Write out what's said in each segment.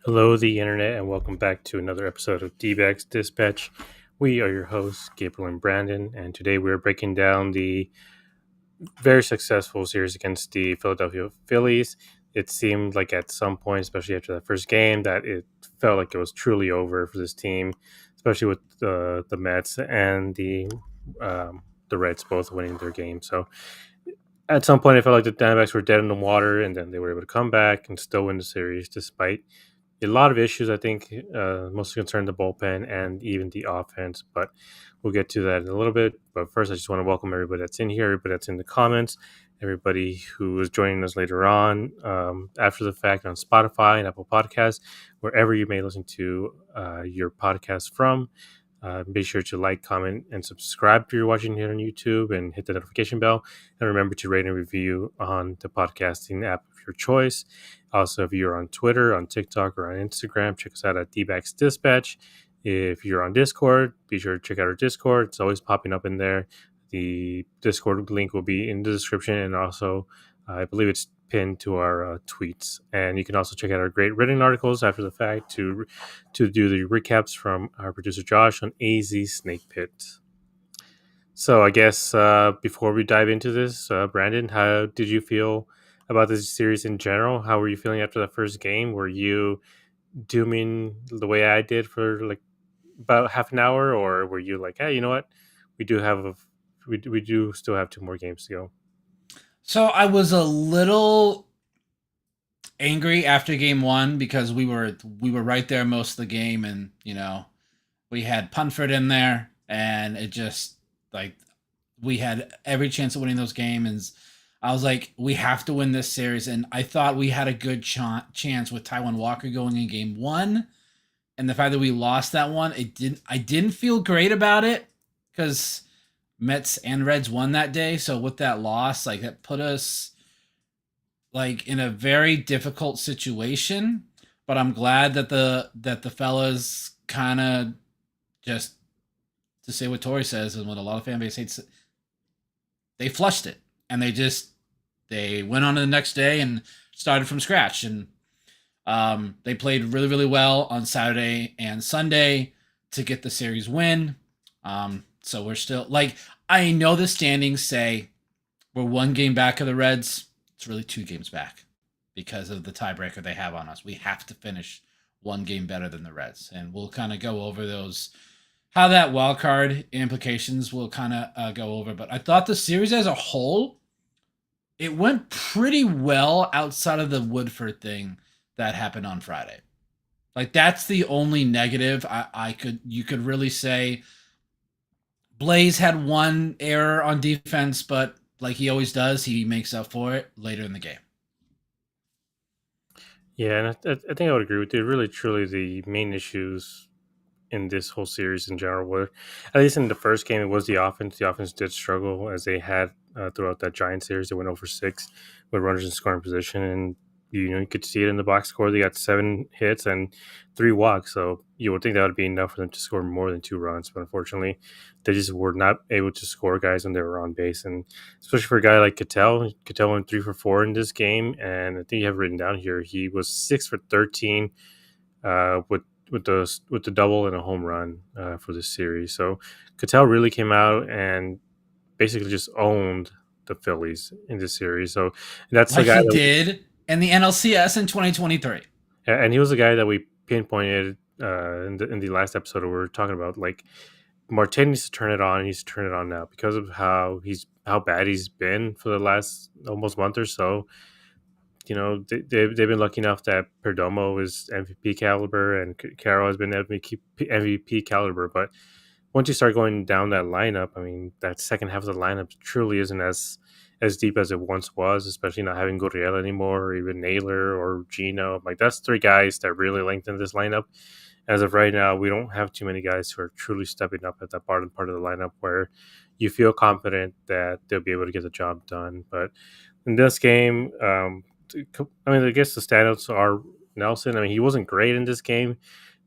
Hello, the internet, and welcome back to another episode of Dbacks Dispatch. We are your hosts, Gabriel and Brandon, and today we're breaking down the very successful series against the Philadelphia Phillies. It seemed like at some point, especially after that first game, that it felt like it was truly over for this team, especially with the Mets and the Reds both winning their game. So at some point, I felt like the Diamondbacks were dead in the water, and then they were able to come back and still win the series despite a lot of issues. I think mostly concern the bullpen and even the offense, but we'll get to that in a little bit. But first, I just want to welcome everybody that's in here, everybody that's in the comments, everybody who is joining us later on after the fact on Spotify and Apple Podcasts, wherever you may listen to your podcast from. Be sure to like, comment, and subscribe if you're watching here on YouTube, and hit the notification bell. And remember to rate and review on the podcasting app of your choice. Also, if you're on Twitter, on TikTok, or on Instagram, check us out at Dbacks Dispatch. If you're on Discord, be sure to check out our Discord. It's always popping up in there. The Discord link will be in the description, and also, I believe it's pinned to our tweets. And you can also check out our great written articles after the fact to do the recaps from our producer Josh on AZ Snake Pit. So I guess before we dive into this, Brandon, how did you feel about this series in general? How were you feeling after the first game? Were you dooming the way I did for like about half an hour, or were you like, hey, you know what, we do have we do still have two more games to go? So I was a little angry after game one because we were right there most of the game, and we had Punford in there, and it just like we had every chance of winning those games. And I was like, we have to win this series, and I thought we had a good chance with Taiwan Walker going in game one, and the fact that we lost that one, I didn't feel great about it because Mets and Reds won that day. So with that loss, like that put us like in a very difficult situation. But I'm glad that the fellas kind of just, to say what Tori says and what a lot of fan base hates, they flushed it, and they went on to the next day and started from scratch. And they played really really well on Saturday and Sunday to get the series win. So we're still like, I know the standings say we're one game back of the Reds. It's really two games back because of the tiebreaker they have on us. We have to finish one game better than the Reds, and we'll kind of go over those, how that wild card implications will kind of go over. But I thought the series as a whole, it went pretty well outside of the Woodford thing that happened on Friday. Like that's the only negative you could really say. Blaze had one error on defense, but like he always does, he makes up for it later in the game. Yeah, and I think I would agree with you. Really, truly, the main issues in this whole series in general were, at least in the first game, it was the offense. The offense did struggle as they had throughout that Giant series. They went over six with runners in scoring position, and you could see it in the box score. They got 7 hits and 3 walks, so you would think that would be enough for them to score more than 2 runs. But unfortunately, they just were not able to score guys when they were on base, and especially for a guy like Cattell. Cattell went 3 for 4 in this game, and I think you have written down here he was 6 for 13 with the double and a home run for this series. So Cattell really came out and basically just owned the Phillies in this series. So that's the Like guy he that, did in the NLCS in 2023. and he was the guy that we pinpointed in the last episode where we were talking about, like, Martin needs to turn it on. He needs to turn it on now because of how bad he's been for the last almost month or so. They've been lucky enough that Perdomo is MVP caliber and Carroll has been MVP caliber. But once you start going down that lineup, I mean, that second half of the lineup truly isn't as deep as it once was, especially not having Gurriel anymore, or even Naylor or Gino. Like, that's 3 guys that really lengthen this lineup. As of right now, we don't have too many guys who are truly stepping up at that bottom part of the lineup where you feel confident that they'll be able to get the job done. But in this game, I mean, I guess the standouts are Nelson. I mean, he wasn't great in this game.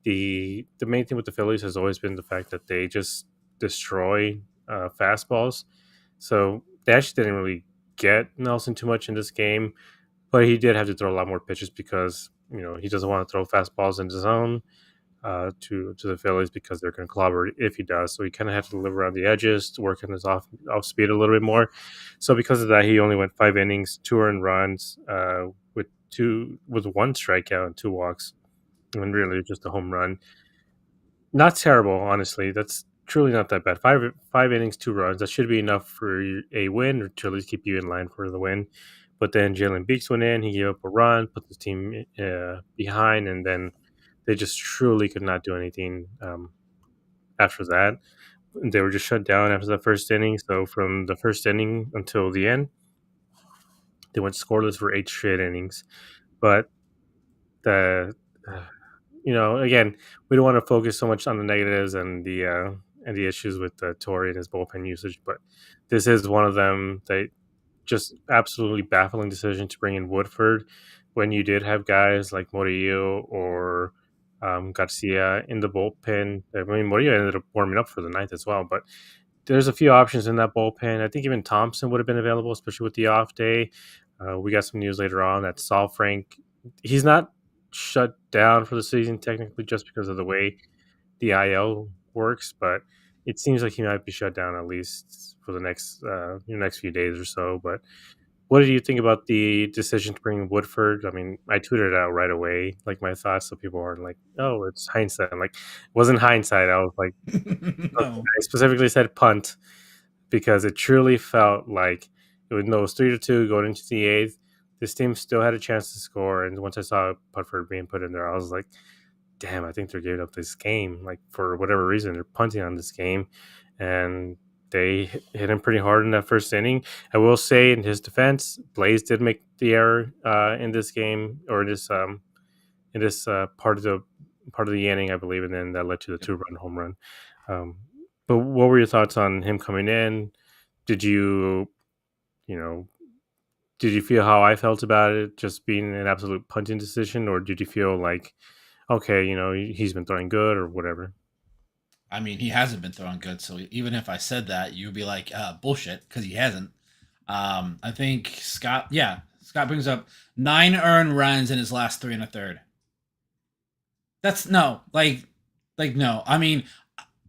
The main thing with the Phillies has always been the fact that they just destroy fastballs. So they actually didn't really get Nelson too much in this game, but he did have to throw a lot more pitches because he doesn't want to throw fastballs into zone to the Phillies because they're going to clobber if he does. So he kind of had to live around the edges to work on his off speed a little bit more. So because of that, he only went 5 innings, 2 earned runs, with one strikeout and 2 walks, and really just a home run. Not terrible, honestly. That's truly not that bad. Five innings, 2 runs. That should be enough for a win, or to at least keep you in line for the win. But then Jalen Beeks went in. He gave up a run, put the team behind, and then they just truly could not do anything after that. They were just shut down after the first inning. So from the first inning until the end, they went scoreless for 8 straight innings. But the again, we don't want to focus so much on the negatives and the issues with Torrey and his bullpen usage, but this is one of them. That just absolutely baffling decision to bring in Woodford when you did have guys like Morillo or Garcia in the bullpen. I mean, Morillo ended up warming up for the ninth as well, but there's a few options in that bullpen. I think even Thompson would have been available, especially with the off day. We got some news later on that Saul Frank, he's not shut down for the season technically just because of the way the IL works, but it seems like he might be shut down at least for the next few days or so. But what did you think about the decision to bring Woodford? I mean, I tweeted it out right away, like my thoughts, so people aren't like, "Oh, it's hindsight." I'm like, it wasn't hindsight. I was like, okay, No. I specifically said punt because it truly felt like it was 3-2 going into the eighth. This team still had a chance to score, and once I saw Putford being put in there, I was like, "Damn, I think they're giving up this game. Like for whatever reason, they're punting on this game." And they hit him pretty hard in that first inning. I will say, in his defense, Blaze did make the error in this game, or in this part of the inning, I believe, and then that led to the 2-run home run. Um, but what were your thoughts on him coming in? Did you, you know, did you feel how I felt about it, just being an absolute punting decision, or did you feel like, okay, he's been throwing good or whatever? I mean, he hasn't been throwing good, so even if I said that, you'd be like, bullshit, because he hasn't. I think Scott brings up 9 earned runs in his last 3 1/3. That's no, no. I mean,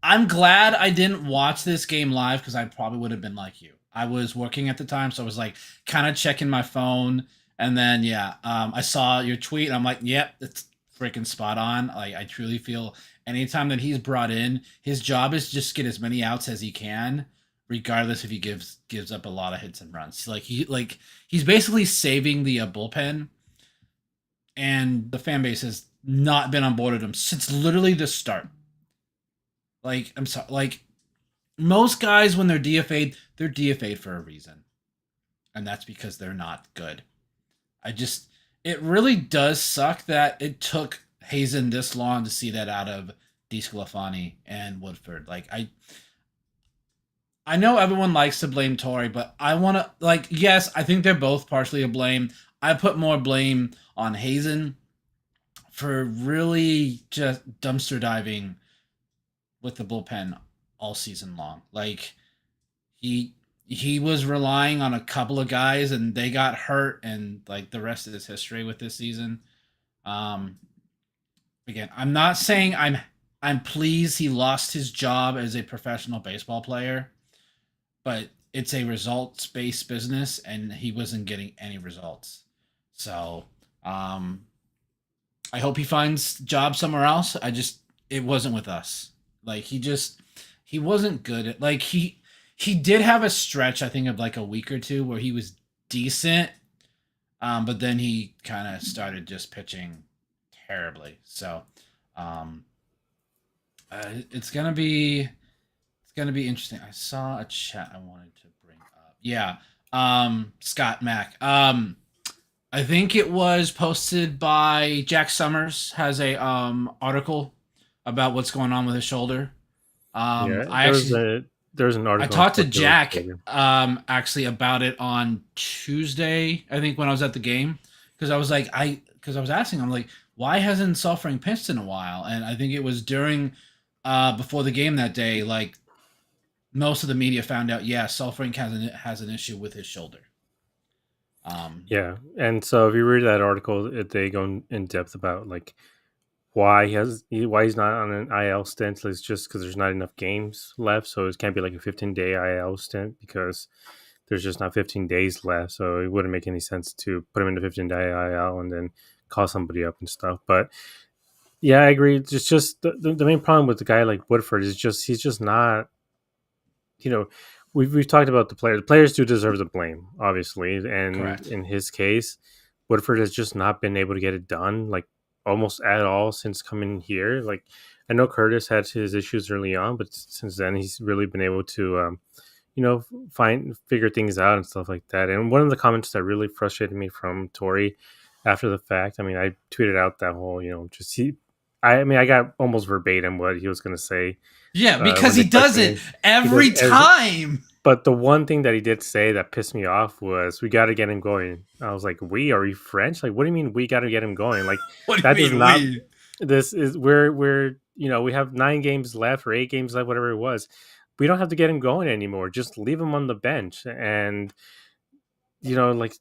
I'm glad I didn't watch this game live because I probably would have been like you. I was working at the time, so I was like kind of checking my phone, and then I saw your tweet, and I'm like, yep, it's freaking spot on. Like I truly feel anytime that he's brought in, his job is just get as many outs as he can, regardless if he gives up a lot of hits and runs. He's basically saving the bullpen, and the fan base has not been on board with him since literally the start. Like I'm sorry, like most guys when they're DFA'd for a reason, and that's because they're not good. I just it really does suck that it took Hazen this long to see that out of DeSclafani and Woodford. I know everyone likes to blame Torrey, but I want to yes, I think they're both partially to blame. I put more blame on Hazen for really just dumpster diving with the bullpen all season long. Like he was relying on a couple of guys and they got hurt, and like the rest of his history with this season. Um Again, I'm not saying I'm pleased he lost his job as a professional baseball player, but it's a results based business and he wasn't getting any results. So I hope he finds job somewhere else. It wasn't with us. Like he wasn't good at he did have a stretch, I think, of like a week or two where he was decent. But then he kind of started just pitching terribly. So um it's gonna be interesting. I saw a chat I wanted to bring up. Yeah. Scott Mack. I think it was posted by Jack Summers has a article about what's going on with his shoulder. Yeah, I actually there's an I article on talked to Sports Jack Illustrated. actually about it on Tuesday, I think, when I was at the game, because I was asking, I'm like, why hasn't Suffering pitched in a while? And I think it was during before the game that day, like most of the media found out, yeah, Suffering has an issue with his shoulder. Yeah, and so if you read that article, they go in depth about like why he's not on an IL stint. It's just because there's not enough games left, so it can't be like a 15-day IL stint because there's just not 15 days left. So it wouldn't make any sense to put him in the 15-day IL and then call somebody up and stuff. But yeah, I agree. It's just the main problem with the guy like Woodford is just he's just not, you know, we've talked about the players. The players do deserve the blame, obviously, and Correct. in his case, Woodford has just not been able to get it done, like almost at all since coming here. Like I know Curtis had his issues early on, but since then he's really been able to, figure things out and stuff like that. And one of the comments that really frustrated me from Tori after the fact, I mean, I tweeted out that whole, just he. I mean, I got almost verbatim what he was going to say Yeah, because when he they does questioned it him. He does every every, time. but the one thing that he did say that pissed me off was, "We got to get him going." I was like, "We are you French? Like, what do you mean we got to get him going? Like, What do that you does mean not. we? This is we're we have 9 games left or 8 games left, whatever it was. We don't have to get him going anymore. Just leave him on the bench." And like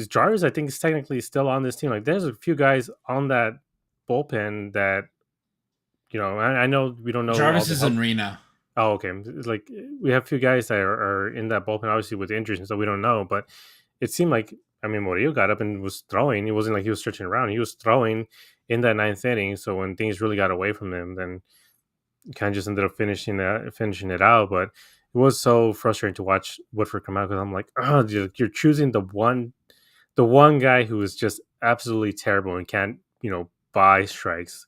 Jarvis, I think is technically still on this team. Like, there's a few guys on that bullpen that I know we don't know all Jarvis the is in health. Reno. Oh, okay. It's like we have a few guys that are in that bullpen, obviously with injuries, and so we don't know. But it seemed like, I mean, Murillo got up and was throwing. It wasn't like he was stretching around. He was throwing in that ninth inning. So when things really got away from him, then kind of just ended up finishing it out. But it was so frustrating to watch Woodford come out because I'm like, oh, you're choosing the one guy who is just absolutely terrible and can't, buy strikes.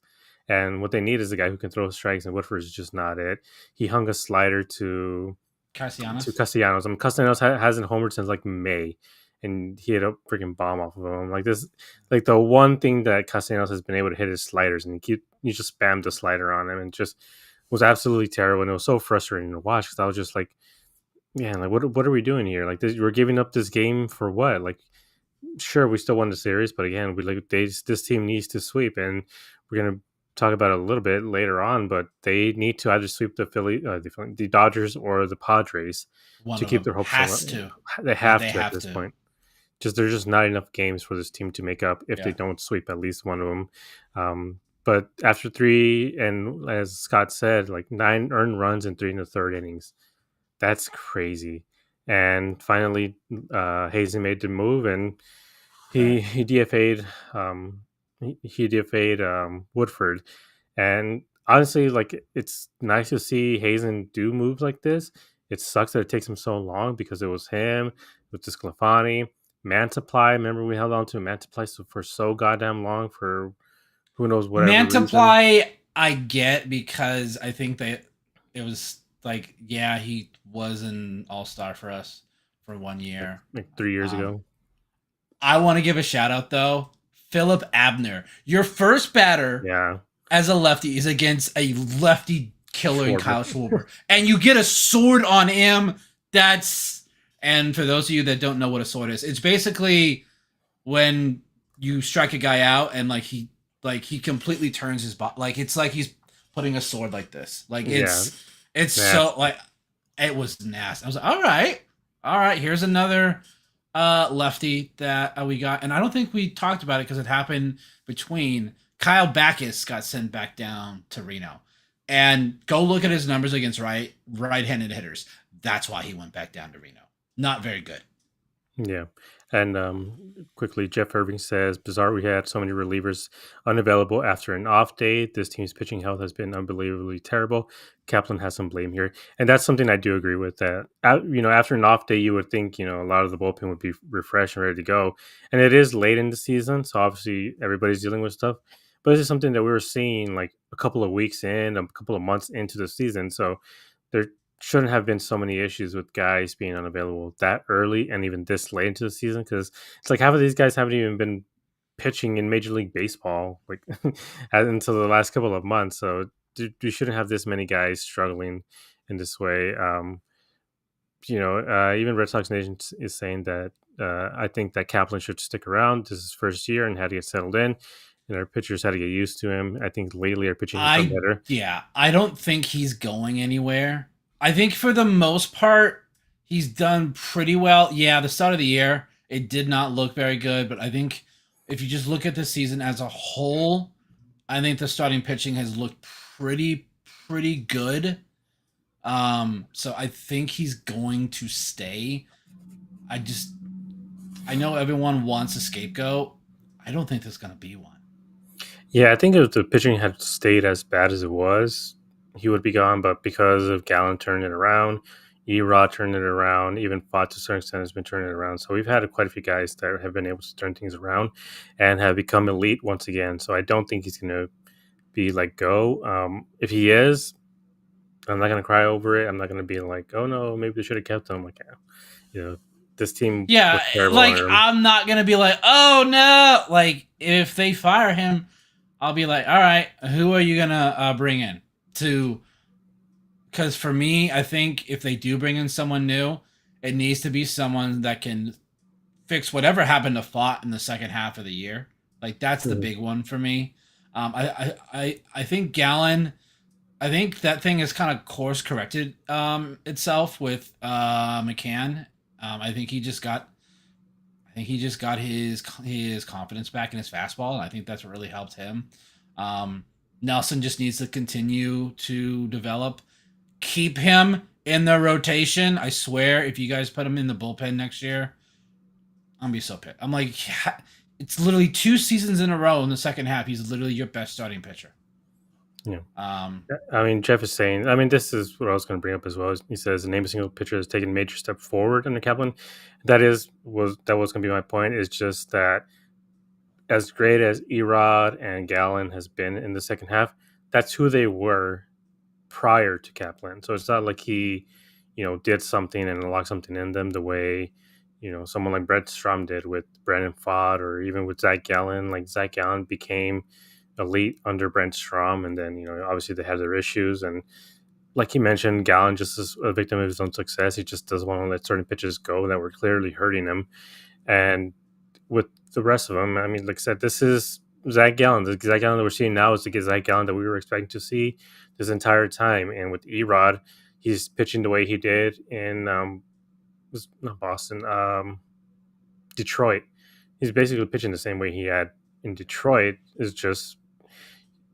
And what they need is a guy who can throw strikes, and Woodford is just not it. He hung a slider to Castellanos. Castellanos. I mean, Castellanos hasn't homered since like May, and he had a freaking bomb off of him. Like this, like the one thing that Castellanos has been able to hit is sliders, and he just spammed the slider on him, and just was absolutely terrible. And it was so frustrating to watch because I was just like, man, like what are we doing here? Like we're giving up this game for what? Like, sure, we still won the series, but again, this team needs to sweep, and we're gonna talk about it a little bit later on. But they need to either sweep the Dodgers or the Padres One to of keep them their hopes has alive. to. They Yeah, have they to at have this to. point. Just there's just not enough games for this team to make up if they Yeah. don't sweep at least one of them. But after three, and as Scott said, like 9 earned runs in 3 and a third innings, that's crazy. And finally, Hazen made the move, and he Correct. he DFA'd he DFA'd Woodford. And honestly, like it's nice to see Hazen do moves like this. It sucks that it takes him so long because it was him with Sclafani, Mantiply. Remember we held on to Mantiply for so goddamn long for who knows whatever reason. Mantiply, I get because I think that it was like, yeah, he was an all star for us for one like, year. like 3 years Um, ago. I want to give a shout out though, Philip Abner, your first batter Yeah, as a lefty is against a lefty killer in Schwarber. Kyle Schwarber, and you get a sword on him. That's and for those of you that don't know what a sword is, it's basically when you strike a guy out and like he completely turns his body, like it's like he's putting a sword like this, like Yeah, it's so nasty. like it was nasty. I was like, all right, here's another lefty that we got, and I don't think we talked about it because it happened between Kyle Backus got sent back down to Reno, and go look at his numbers against right-handed hitters. That's why he went back down to Reno. Not very good. Yeah. And quickly, Jeff Irving says, bizarre we had so many relievers unavailable after an off day. This team's pitching health has been unbelievably terrible. Kaplan has some blame here. And that's something I do agree with that. After an off day, you would think, a lot of the bullpen would be refreshed and ready to go. And it is late in the season. So obviously everybody's dealing with stuff. But this is something that we were seeing like a couple of weeks in, a couple of months into the season. So there shouldn't have been so many issues with guys being unavailable that early and even this late into the season because it's like half of these guys haven't even been pitching in Major League Baseball like until the last couple of months. So you shouldn't have this many guys struggling in this way. Even Red Sox Nation is saying that I think that Kaplan should stick around. This is his first year and had to get settled in. And our pitchers had to get used to him. I think lately our pitching has done I better. Yeah, I don't think he's going anywhere. I think for the most part he's done pretty well. Yeah, the start of the year It did not look very good, but I think if you just look at the season as a whole, I think the starting pitching has looked pretty good. So I think he's going to stay. I just I know everyone wants a scapegoat. I don't think there's gonna be one. Yeah, I think if the pitching had stayed as bad as it was, he would be gone. But because of Gallen turning it around, Erod turned it around, even Fott to a certain extent has been turning it around. So we've had quite a few guys that have been able to turn things around and have become elite once again. So I don't think he's going to be let go. If he is, I'm not going to cry over it. I'm not going to be like, oh no, maybe they should have kept him. Like, yeah, you know, this team Yeah, was terrible like under him. I'm not gonna be like, oh no. Like if they fire him, I'll be like, all right, who are you gonna bring in to? Because for me, I think if they do bring in someone new, it needs to be someone that can fix whatever happened to Fott in the second half of the year. Like that's the Mhm. big one for me. I think Gallon. I think that thing has kind of course corrected itself with McCann. I think he just got. I think he just got his confidence back in his fastball, and I think that's what really helped him. Um, Nelson just needs to continue to develop. Keep him in the rotation. I swear, if you guys put him in the bullpen next year, I'm gonna be so pissed. I'm like, yeah, it's literally 2 seasons in a row in the second half. He's literally your best starting pitcher. Yeah. Um, I mean, Jeff is saying, I mean, this is what I was going to bring up as well. He says, name a single pitcher has taken a major step forward under Kaplan. That was going to be my point. Is just that as great as Erod and Gallen has been in the second half, that's who they were prior to Kaplan. So it's not like he, did something and unlocked something in them the way, someone like Brett Strom did with Brandon Fott or even with Zach Gallen. Like Zach Gallen became elite under Brent Strom, and then obviously they had their issues, and like he mentioned, Gallen just is a victim of his own success. He just doesn't want to let certain pitches go that were clearly hurting him, and with the rest of them, I mean, like I said, this is Zach Gallen. The Zach Gallen that we're seeing now is the Zach Gallen that we were expecting to see this entire time. And with Erod, he's pitching the way he did in was not Boston, Detroit. He's basically pitching the same way he had in Detroit. Is just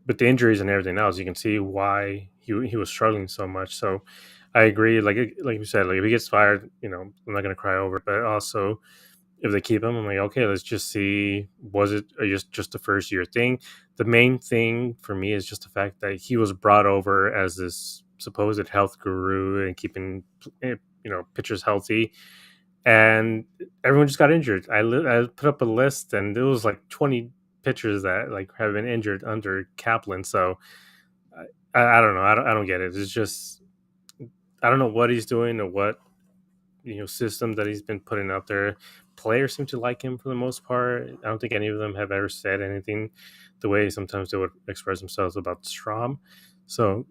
with the injuries and everything else, you can see why he was struggling so much. So I agree. Like you said, like if he gets fired, I'm not gonna cry over it. But also, if they keep him, I'm like, okay, let's just see. Was it just the first year thing? The main thing for me is just the fact that he was brought over as this supposed health guru and keeping pitchers healthy, and everyone just got injured. I put up a list, and there was like 20 pitchers that like have been injured under Kaplan. So I don't know. I don't get it. It's just I don't know what he's doing or what system that he's been putting out there. Players seem to like him for the most part. I don't think any of them have ever said anything the way sometimes they would express themselves about Strom. So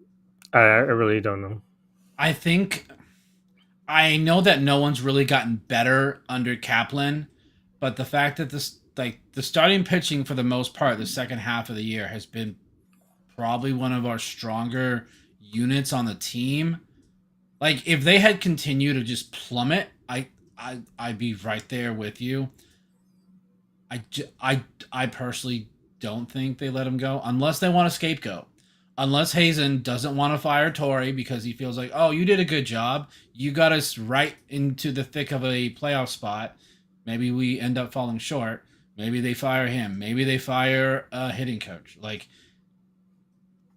I really don't know. I think I know that no one's really gotten better under Kaplan, but the fact that this like the starting pitching for the most part the second half of the year has been probably one of our stronger units on the team. Like if they had continued to just plummet, I'd be right there with you. I personally don't think they let him go unless they want a scapegoat. Unless Hazen doesn't want to fire Torrey because he feels like, oh, you did a good job. You got us right into the thick of a playoff spot. Maybe we end up falling short. Maybe they fire him. Maybe they fire a hitting coach. Like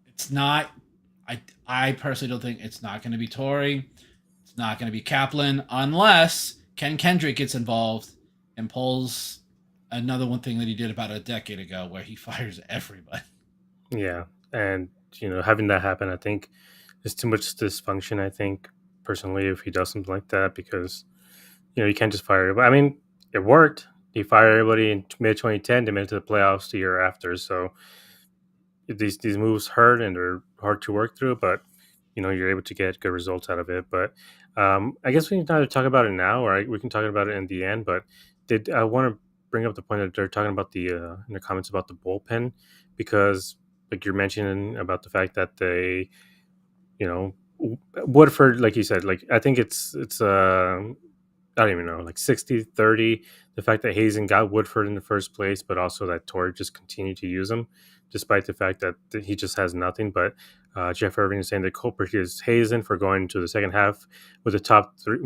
it's not. I personally don't think it's not going to be Torrey. It's not going to be Kaplan unless Ken Kendrick gets involved and pulls another one thing that he did about a decade ago where he fires everybody. Yeah, and having that happen, I think there's too much dysfunction. I think personally, if he does something like that, because you can't just fire everybody. I mean, it worked. He fired everybody in mid 2010. They made it to the playoffs the year after. So these moves hurt and they're hard to work through, but you're able to get good results out of it. But I guess we can either talk about it now, or we can talk about it in the end. But did I want to bring up the point that they're talking about in the comments about the bullpen, because like you're mentioning about the fact that they, Woodford, like you said, like I think it's I don't even know, like 60-30. The fact that Hazen got Woodford in the first place, but also that Torrey just continued to use him, despite the fact that he just has nothing. But Jeff Irving is saying the culprit is Hazen for going to the second half with the top three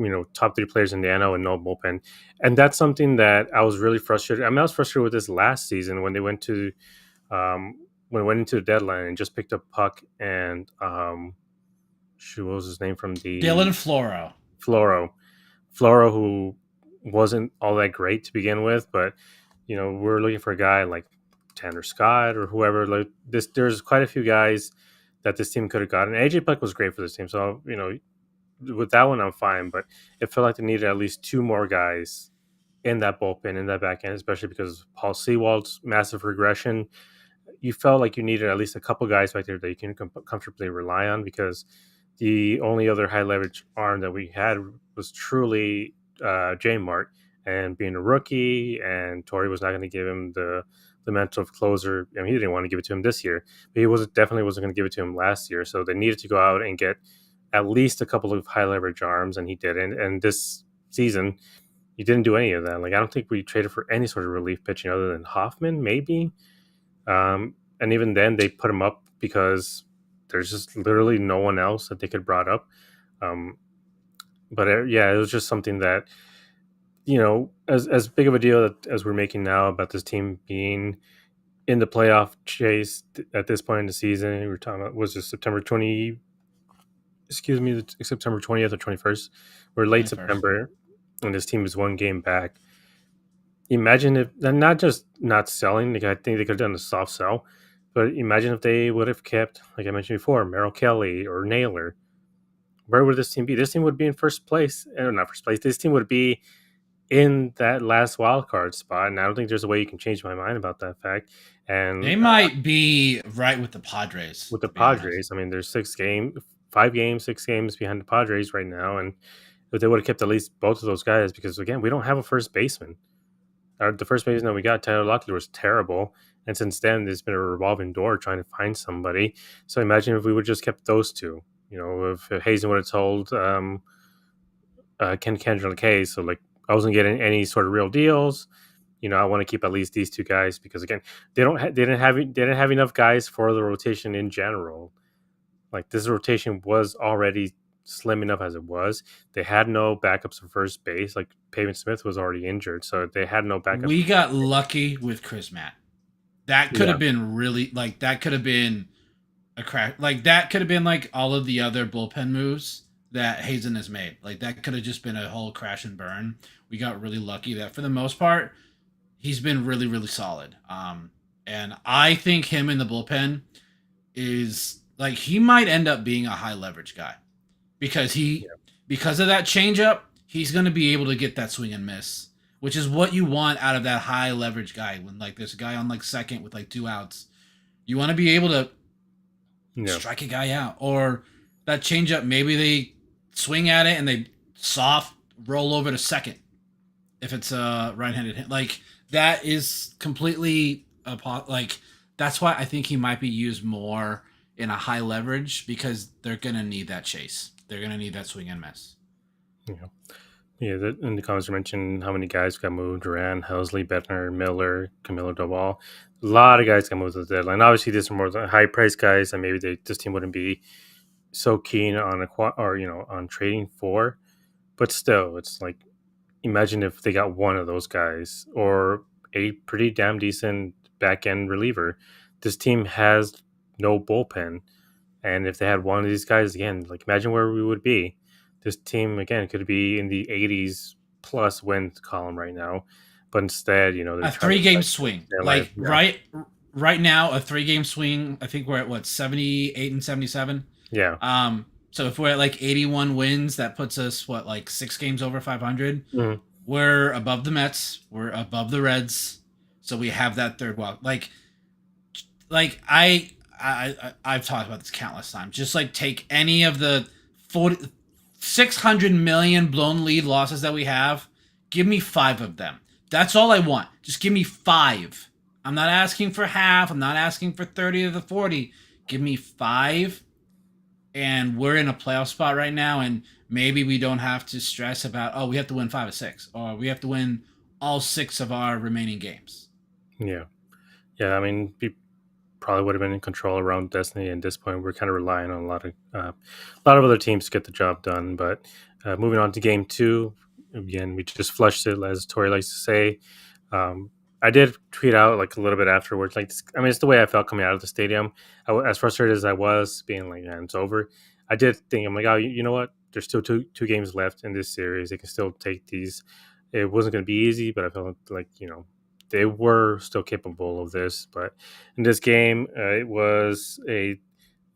players in the NL and no bullpen, and that's something that I was really frustrated. I mean, I was frustrated with this last season when they went to when it went into the deadline and just picked up Puck and what was his name from Dylan the Floro. Floro. Floro, who wasn't all that great to begin with, but we're looking for a guy like Tanner Scott or whoever. Like this, there's quite a few guys that this team could have gotten. AJ Puck was great for this team, so with that one I'm fine. But it felt like they needed at least two more guys in that bullpen, in that back end, especially because Paul Sewald's massive regression. You felt like you needed at least a couple guys back there that you can comfortably rely on, because the only other high leverage arm that we had was truly J Mart, and being a rookie, and Torrey was not going to give him the mantle of closer. I mean, he didn't want to give it to him this year, but he definitely wasn't going to give it to him last year. So they needed to go out and get at least a couple of high leverage arms, and he did. And this season, he didn't do any of that. Like, I don't think we traded for any sort of relief pitching other than Hoffman, maybe. And even then, they put him up because there's just literally no one else that they could brought up. But it was just something that, as big of a deal as we're making now about this team being in the playoff chase at this point in the season. We were talking about, was it September 20th or 21st? We're late 21st. September, and this team is one game back. Imagine if, and not just not selling, like I think they could have done a soft sell, but imagine if they would have kept, like I mentioned before, Merrill Kelly or Naylor. Where would this team be? This team would be in first place, or not first place. This team would be in that last wild card spot, and I don't think there's a way you can change my mind about that fact. And They might be right with the Padres. with the Padres, I mean, there's 6 games behind the Padres right now, and if they would have kept at least both of those guys, because again, we don't have a first baseman. The first baseman that we got, Tyler Locklear, was terrible, and since then there's been a revolving door trying to find somebody. So imagine if we would just kept those two. If Hazen would have told Ken Kendrick, hey, so like I wasn't getting any sort of real deals. I want to keep at least these two guys, because again, they didn't have enough guys for the rotation in general. Like, this rotation was already slim enough as it was. They had no backups for first base. Like, Pavin Smith was already injured, so they had no backups. We got lucky with Chris Matt. That could have been really, like, that could have been a crack. Like, that could have been like all of the other bullpen moves that Hazen has made. Like, that could have just been a whole crash and burn. We got really lucky that for the most part, he's been really, really solid. And I think him in the bullpen is like, he might end up being a high leverage guy, because because of that changeup, he's going to be able to get that swing and miss, which is what you want out of that high leverage guy. When like there's a guy on like second with like 2 outs, you want to be able to strike a guy out. Or that changeup, maybe they swing at it and they soft roll over to second if it's a right-handed hit. Like, that is completely like, that's why I think he might be used more in a high leverage, because they're gonna need that chase. They're gonna need that swing and miss. In the comments you mentioned how many guys got moved: Duran, Helsley, Bettner, Miller, Camilo Doval. A lot of guys got moved at the deadline. Obviously, these are more high price guys, and maybe this team wouldn't be so keen on on trading for. But still, it's like, imagine if they got one of those guys, or a pretty damn decent back end reliever. This team has no bullpen, and if they had one of these guys, again, like, imagine where we would be. This team, again, could be in the 80s plus win column right now, but instead, they're a 3-game swing. Like, right now, a 3-game swing. I think we're at 78 and 77. Yeah. So if we're at like 81 wins, that puts us like 6 games over 500. Mm-hmm. We're above the Mets. We're above the Reds. So we have that third wild. Like I've talked about this countless times. Just like, take any of the 600 million blown lead losses that we have. Give me 5 of them. That's all I want. Just give me 5. I'm not asking for half. I'm not asking for 30 of the 40. Give me 5. And we're in a playoff spot right now. And maybe we don't have to stress about, oh, we have to win 5 or 6, or we have to win all 6 of our remaining games. Yeah, yeah. I mean, we probably would have been in control around Destiny. At this point, we're kind of relying on a lot of other teams to get the job done. But moving on to game two, again, we just flushed it, as Tori likes to say. Um, I did tweet out like a little bit afterwards. Like, I mean, it's the way I felt coming out of the stadium. As frustrated as I was, being like, "Man, it's over." I did think, I'm like, "Oh, you know what? There's still two games left in this series. They can still take these." It wasn't going to be easy, but I felt like they were still capable of this. But in this game, it's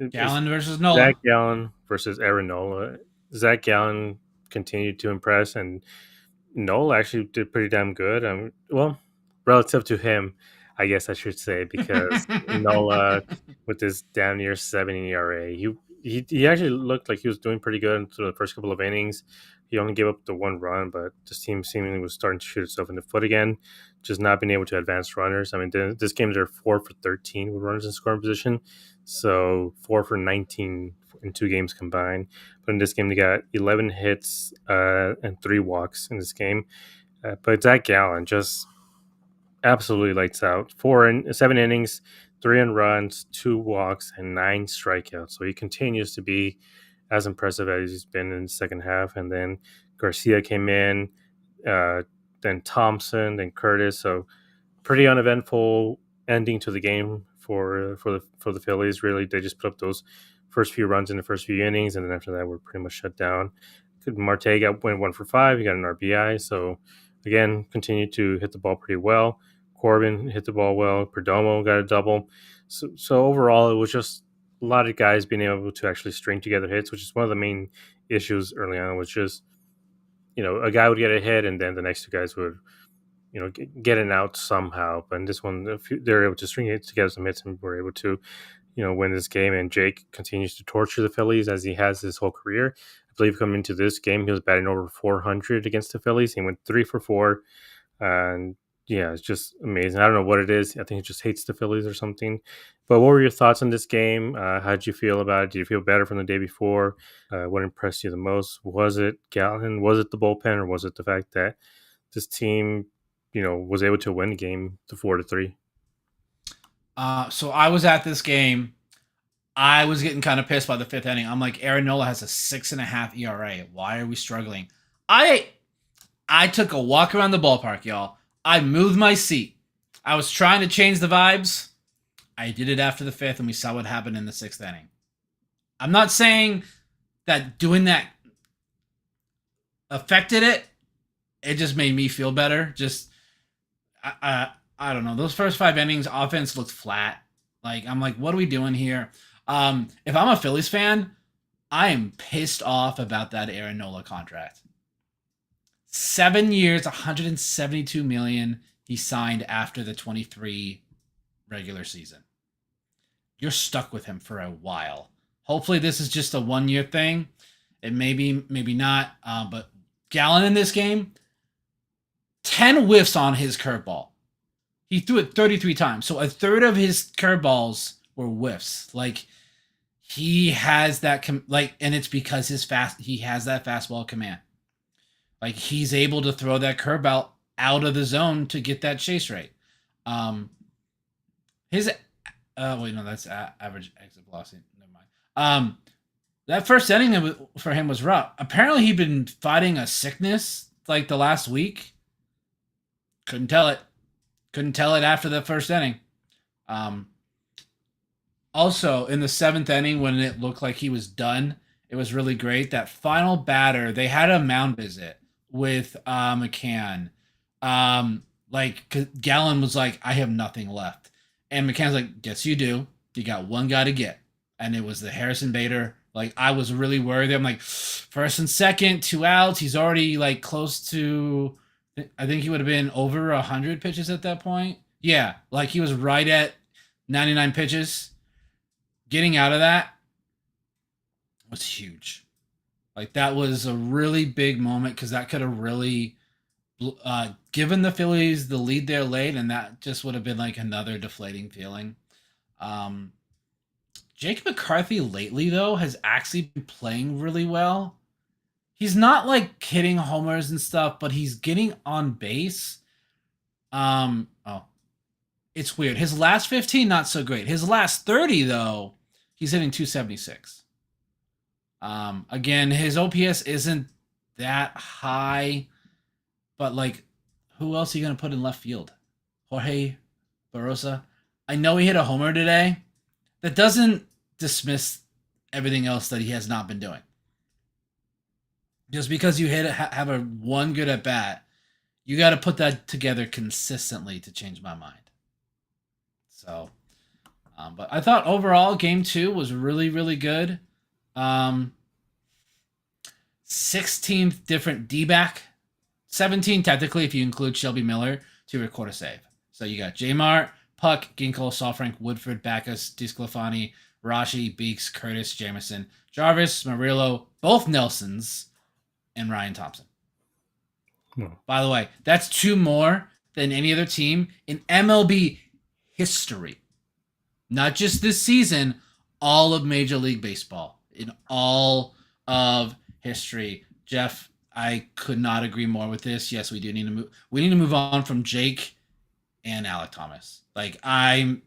Gallon versus Zach Nola. Gallen versus Aaron Nola. Zach Gallen continued to impress, and Noel actually did pretty damn good. Well, relative to him, I guess I should say, because Nola, with his damn near 7 ERA, he actually looked like he was doing pretty good through the first couple of innings. He only gave up the one run, but this team seemingly was starting to shoot itself in the foot again, just not being able to advance runners. I mean, this game they're 4 for 13 with runners in scoring position, so 4 for 19 in 2 games combined. But in this game, they got 11 hits and 3 walks in this game. But Zach Gallen just absolutely lights out. 7 innings, 3 earned runs, 2 walks, and 9 strikeouts. So he continues to be as impressive as he's been in the second half. And then Garcia came in, uh, then Thompson, then Curtis. So pretty uneventful ending to the game for the Phillies. Really, they just put up those first few runs in the first few innings, and then after that, we're pretty much shut down. Marte went 1 for 5. He got an RBI. So again, continued to hit the ball pretty well. Corbin hit the ball well. Perdomo got a double. So overall, it was just a lot of guys being able to actually string together hits, which is one of the main issues early on. Was just a guy would get a hit, and then the next 2 guys would get an out somehow. But in this one, they're able to string it together some hits and were able to, win this game. And Jake continues to torture the Phillies as he has his whole career. I believe coming into this game, he was batting over 400 against the Phillies. He went 3 for 4. And yeah, it's just amazing. I don't know what it is. I think he just hates the Phillies or something. But what were your thoughts on this game? How did you feel about it? Did you feel better from the day before? What impressed you the most? Was it Gallen? Was it the bullpen? Or was it the fact that this team was able to win the game to 4-3? So I was at this game. I was getting kind of pissed by the 5th inning. I'm like, Aaron Nola has a 6.5 ERA. Why are we struggling? I took a walk around the ballpark, y'all. I moved my seat. I was trying to change the vibes. I did it after the 5th, and we saw what happened in the 6th inning. I'm not saying that doing that affected it. It just made me feel better. I don't know. Those first 5 innings, offense looked flat. Like, I'm like, what are we doing here? If I'm a Phillies fan, I am pissed off about that Aaron Nola contract. 7 years, 172 million he signed after the 23 regular season. You're stuck with him for a while. Hopefully this is just a 1-year thing. It maybe not. But Gallen in this game, 10 whiffs on his curveball. He threw it 33 times. So a third of his curveballs were whiffs. Like, he has that and it's because he has that fastball command. Like, he's able to throw that curveball out of the zone to get that chase rate. His wait, no, that's average exit velocity. Never mind. That first inning for him was rough. Apparently, he'd been fighting a sickness like the last week. Couldn't tell it. Couldn't tell it after the first inning. Also, in the 7th inning, when it looked like he was done, it was really great. That final batter, they had a mound visit with McCann. Gallen was like, I have nothing left. And McCann's like, yes, you do. You got one guy to get. And it was the Harrison Bader. Like, I was really worried. I'm like, first and second, 2 outs. He's already like close to, I think he would have been over 100 pitches at that point. Yeah, like he was right at 99 pitches. Getting out of that was huge. Like, that was a really big moment because that could have really given the Phillies the lead there late, and that just would have been like another deflating feeling. Jake McCarthy lately, though, has actually been playing really well. he's not like hitting homers and stuff, but he's getting on base. Oh, it's weird. His last 15 not so great. His last 30 though, he's hitting 276. Again, his OPS isn't that high, but like, who else are you gonna put in left field? Jorge Barosa. I know he hit a homer today. That doesn't dismiss everything else that he has not been doing. Just because you have a one good at bat, you got to put that together consistently to change my mind. So, but I thought overall game 2 was really really good. 16 different D-back, 17 technically if you include Shelby Miller to record a save. So you got J-Mart, Puck, Ginkle, Sawfrank, Woodford, Backus, DeSclafani, Rashi, Beeks, Curtis, Jamison, Jarvis, Murillo, both Nelsons, and Ryan Thompson. By the way, that's 2 more than any other team in MLB history. Not just this season, all of Major League Baseball. In all of history. Jeff, I could not agree more with this. Yes, we do need to move. We need to move on from Jake and Alec Thomas. I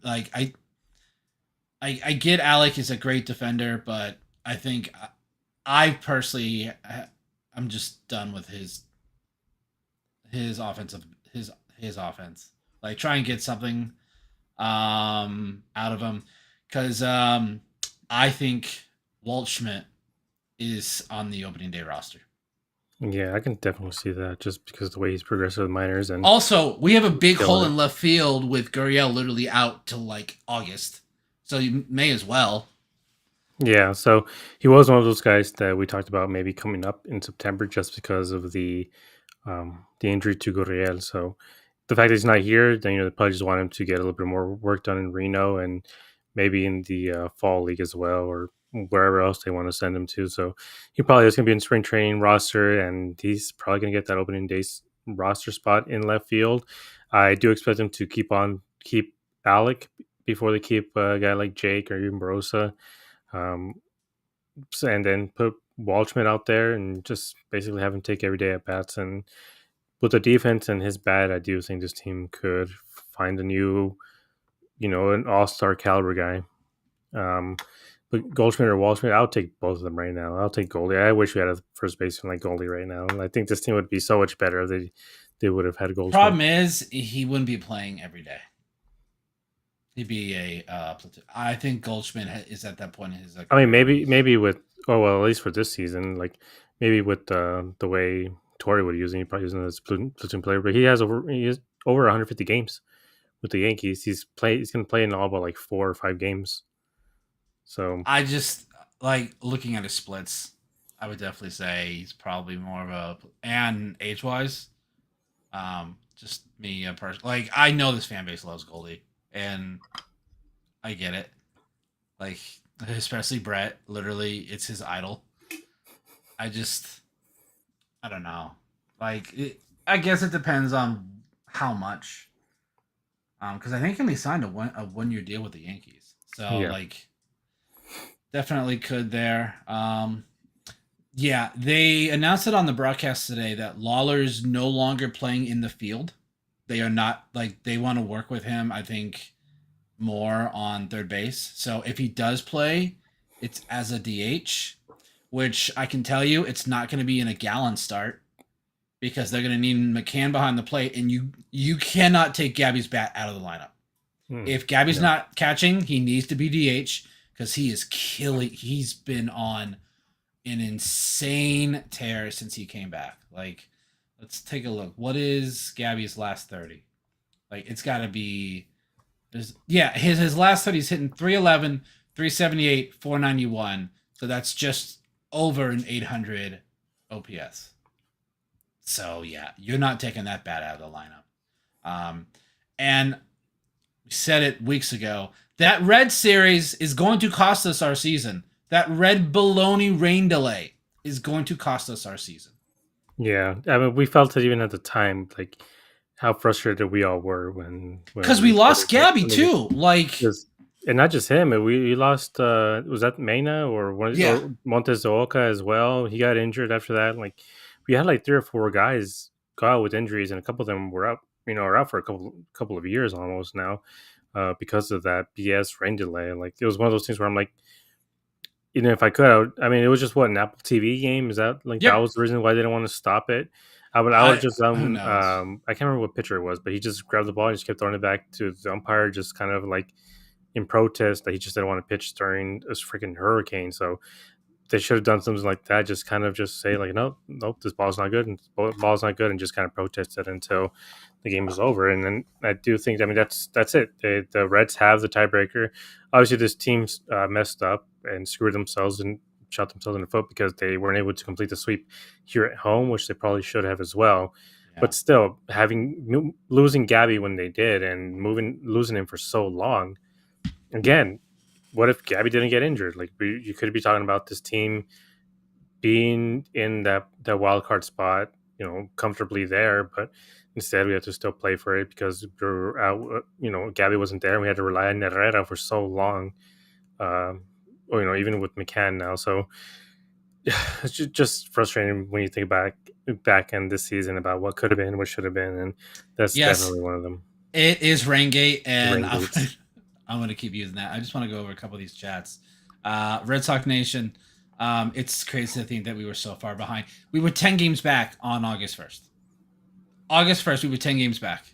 get Alec is a great defender, but I think I personally I'm just done with his offensive his offense. Like try and get something out of him because I think Walt Schmidt is on the opening day roster. Yeah, I can definitely see that just because of the way he's progressed with the minors. And also, we have a big hole in left field with Gurriel literally out till like August. So you may as well. Yeah, so he was one of those guys that we talked about maybe coming up in September just because of the injury to Gurriel. So the fact that he's not here, then they probably just want him to get a little bit more work done in Reno and maybe in the fall league as well, or wherever else they want to send him to. So he probably is going to be in spring training roster, and he's probably going to get that opening day roster spot in left field. I do expect him to keep Alec before they keep a guy like Jake or even Barosa. And then put Waldschmidt out there and just basically have him take every day at bats. And with the defense and his bat, I do think this team could find a new, an all-star caliber guy. But Goldschmidt or Waldschmidt, I'll take both of them right now. I'll take Goldie. I wish we had a first baseman like Goldie right now. I think this team would be so much better if they would have had Goldschmidt. Problem is, he wouldn't be playing every day. He'd be a platoon. I think Goldschmidt is at that point in his. I mean, maybe with at least for this season, like maybe with the way Torrey would use him, he probably using as platoon player. But he has over 150 games with the Yankees. He's going to play in all but like 4 or 5 games. So I just like looking at his splits. I would definitely say he's probably more of a and age wise. Just me personally. Like I know this fan base loves Goldie. And I get it. Like, especially Brett. Literally, it's his idol. I don't know. Like, I guess it depends on how much. Because I think he only signed a 1 year deal with the Yankees. So, yeah. like, definitely could there. Yeah, they announced it on the broadcast today that Lawler's no longer playing in the field. They are not they want to work with him, I think, more on third base. So if he does play, it's as a DH, which I can tell you it's not going to be in a Gallon start because they're going to need McCann behind the plate, and you cannot take Gabby's bat out of the lineup. If Gabby's not catching, he needs to be DH because he is killing. He's been on an insane tear since he came back. Like, let's take a look. What is Gabby's last 30? Like, it's got to be... his last 30 he's hitting 311, 378, 491. So that's just over an 800 OPS. So, yeah, you're not taking that bat out of the lineup. And we said it weeks ago. That red series is going to cost us our season. That red baloney rain delay is going to cost us our season. Yeah, I mean, we felt it even at the time, like how frustrated we all were when because we lost Gabby too. Like, And not just him. We lost. Was that Mena Yeah, or Montes de Oca as well? He got injured after that. Like we had like three or four guys go out with injuries, and a couple of them were out. Are out for a couple of years almost now, because of that BS rain delay. Like it was one of those things where I'm like, if I could, I mean, it was just what an Apple TV game. Is that like that yep. was the reason why they didn't want to stop it? I would I just Who knows? I can't remember what pitcher it was, but he just grabbed the ball and just kept throwing it back to the umpire, just kind of like in protest that he just didn't want to pitch during this freaking hurricane. So they should have done something like that. Just kind of just say like, nope, nope, this ball's not good, and ball's not good, and just kind of protest it until the game was over. And then I do think, I mean, that's it. The Reds have the tiebreaker. Obviously, this team messed up and screwed themselves and shot themselves in the foot because they weren't able to complete the sweep here at home, which they probably should have as well. Yeah. But still, having losing Gabby when they did and losing him for so long again, what if Gabby didn't get injured? Like you could be talking about this team being in that wild card spot, comfortably there, but instead we had to still play for it because we were out. Gabby wasn't there, and we had to rely on Herrera for so long. Or, even with McCann now, so it's just frustrating when you think back in this season about what could have been, what should have been, and that's Yes, definitely one of them. it is Raingate, The and rain gates. I'm going to keep using that. I just want to go over a couple of these chats. Red Sox Nation, it's crazy to think that we were so far behind. We were 10 games back on August 1st. August 1st, we were 10 games back.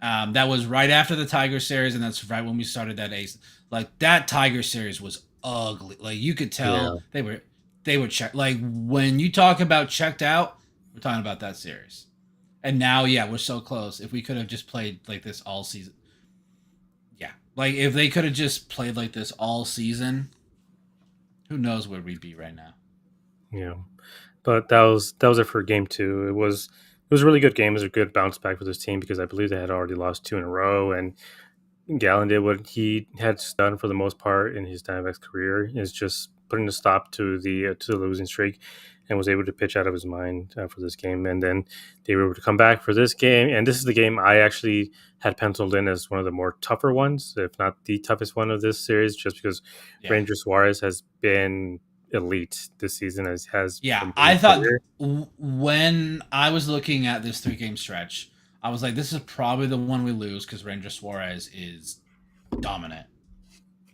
That was right after the Tiger series, and that's right when we started that ace. Like that Tiger series was ugly. Like you could tell Yeah, they were checked. Like when you talk about checked out, we're talking about that series. And now, yeah, we're so close. If we could have just played like this all season, yeah, like if they could have just played like this all season, who knows where we'd be right now. yeah. But that was it for game two. It was a really good game. It was a good bounce back for this team because I believe they had already lost two in a row, and Gallon did what he had done for the most part in his Diamondbacks career, is just putting a stop to the losing streak, and was able to pitch out of his mind for this game. And then they were able to come back for this game, and this is the game I actually had penciled in as one of the more tougher ones, if not the toughest one of this series, just because Yeah, Ranger Suarez has been elite this season, as has yeah. from I his thought career. when I was looking at this 3 game stretch, I was like, this is probably the one we lose because Ranger Suarez is dominant.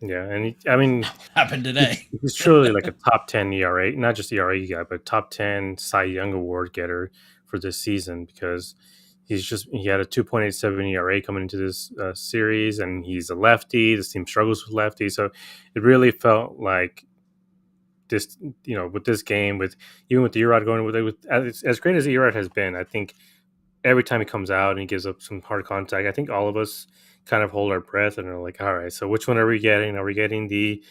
Yeah, and I mean, Happened today. he's truly like a top 10 ERA, not just ERA guy, but top 10 Cy Young Award getter for this season because he had a 2.87 ERA coming into this series, and he's a lefty. This team struggles with lefty, so it really felt like this, with this game, with even with the Erod going with as great as Erod has been, I think every time he comes out and he gives up some hard contact, I think all of us kind of hold our breath and are like, all right, so which one are we getting? Are we getting the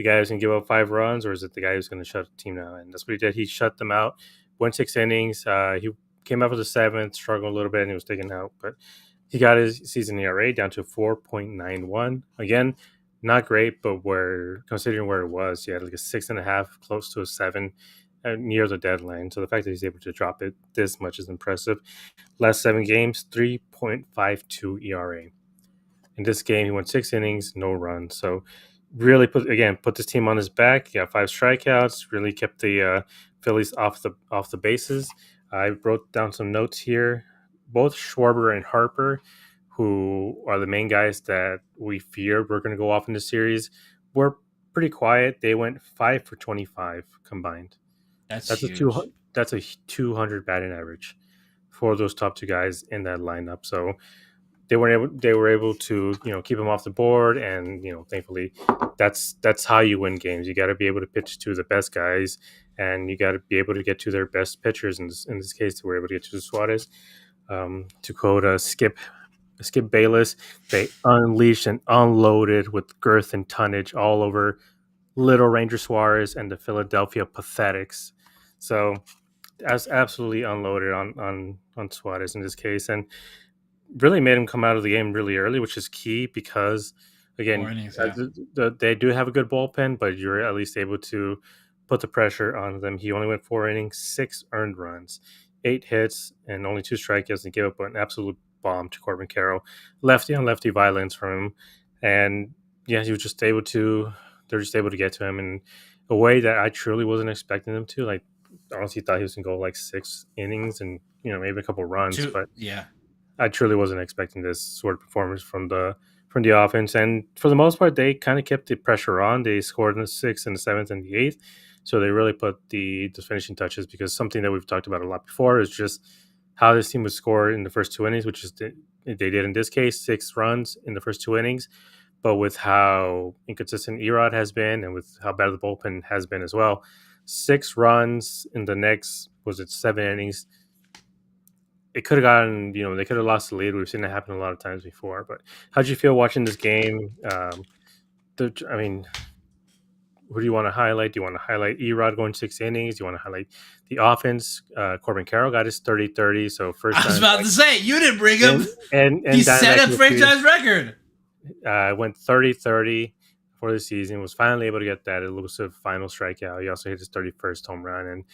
guy who's going to give up 5 runs, or is it the guy who's going to shut the team down? And that's what he did. He shut them out. Went 6 innings. He came out for the seventh, struggled a little bit, and he was taken out. But he got his season ERA down to 4.91. Again, not great, but where considering where it was, he had like a 6.5, close to a 7, near the deadline. So the fact that he's able to drop it this much is impressive. Last 7 games, 3.52 ERA. In this game, he went 6 innings, no runs. So really put this team on his back. He got 5 strikeouts. Really kept the Phillies off the bases. I wrote down some notes here. Both Schwarber and Harper, who are the main guys that we feared were going to go off in the series, were pretty quiet. They went 5 for 25 combined. That's That's a huge. 200 batting average for those top two guys in that lineup. So they were able to keep him off the board, and thankfully that's how you win games. You got to be able to pitch to the best guys, and you got to be able to get to their best pitchers. In this case, they were able to get to Suarez. To quote Skip Bayless, they unleashed and unloaded with girth and tonnage all over Little Ranger Suarez and the Philadelphia Pathetics. So that's absolutely unloaded on Suarez in this case, and really made him come out of the game really early, which is key because, Four again, innings, yeah. they do have a good bullpen, but you're at least able to put the pressure on them. He only went 4 innings, 6 earned runs, 8 hits, and only 2 strikeouts, and gave up an absolute bomb to Corbin Carroll. Lefty on lefty violence from him. And yeah, he was just able to. They're just able to get to him in a way that I truly wasn't expecting them to. Like, honestly, thought he was gonna go like 6 innings and maybe a couple runs, Two, but yeah. I truly wasn't expecting this sort of performance from the offense. And for the most part, they kind of kept the pressure on. They scored in the sixth and the seventh and the eighth, so they really put the finishing touches. Because something that we've talked about a lot before is just how this team would score in the first 2 innings, which is they did in this case 6 runs in the first 2 innings. But with how inconsistent Erod has been, and with how bad the bullpen has been as well, 6 runs in the next, was it 7 innings? It could have gotten, they could have lost the lead. We've seen that happen a lot of times before. But how did you feel watching this game? I mean, who do you want to highlight? Do you want to highlight Erod going 6 innings? Do you want to highlight the offense? Corbin Carroll got his 30-30, so first I was time. about to say, you didn't bring him. He And set Diamondbacks a franchise record. went 30-30 for the season. Was finally able to get that elusive final strikeout. He also hit his 31st home run, and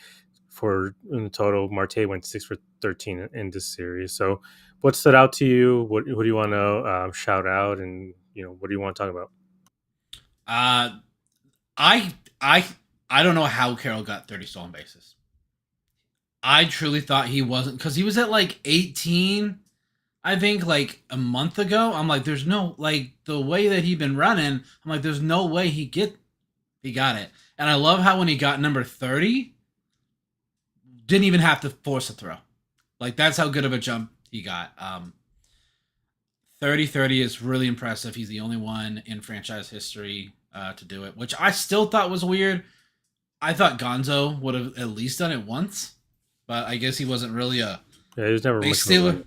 in total, Marte went 6 for 13 in this series. So, what stood out to you? Who do you want to shout out, and what do you want to talk about? Uh, I I I don't know how Carroll got 30 stolen bases. I truly thought he wasn't, because he was at like 18, I think, like a month ago. I'm like, there's no, like, the way that he'd been running, I'm like, there's no way he got it. And I love how when he got number 30, didn't even have to force a throw. Like, that's how good of a jump he got. 30-30 is really impressive. He's the only one in franchise history to do it, which I still thought was weird. I thought Gonzo would have at least done it once, but I guess he wasn't really a Yeah, he was never base much of a stealer. runner.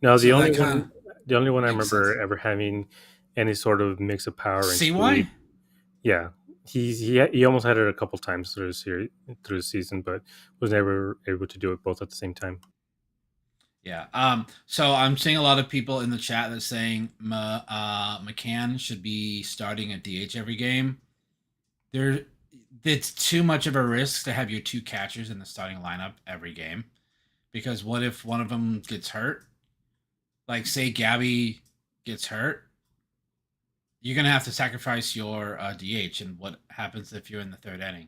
No, So that kind of the only one I makes remember sense. ever having any sort of mix of power and See speed. why? Yeah, he almost had it a couple times through the season, but was never able to do it both at the same time. Yeah. So I'm seeing a lot of people in the chat that's saying McCann should be starting at DH every game. There, it's too much of a risk to have your two catchers in the starting lineup every game, because what if one of them gets hurt? Like, say Gabby gets hurt, you're gonna have to sacrifice your DH. And what happens if you're in the third inning?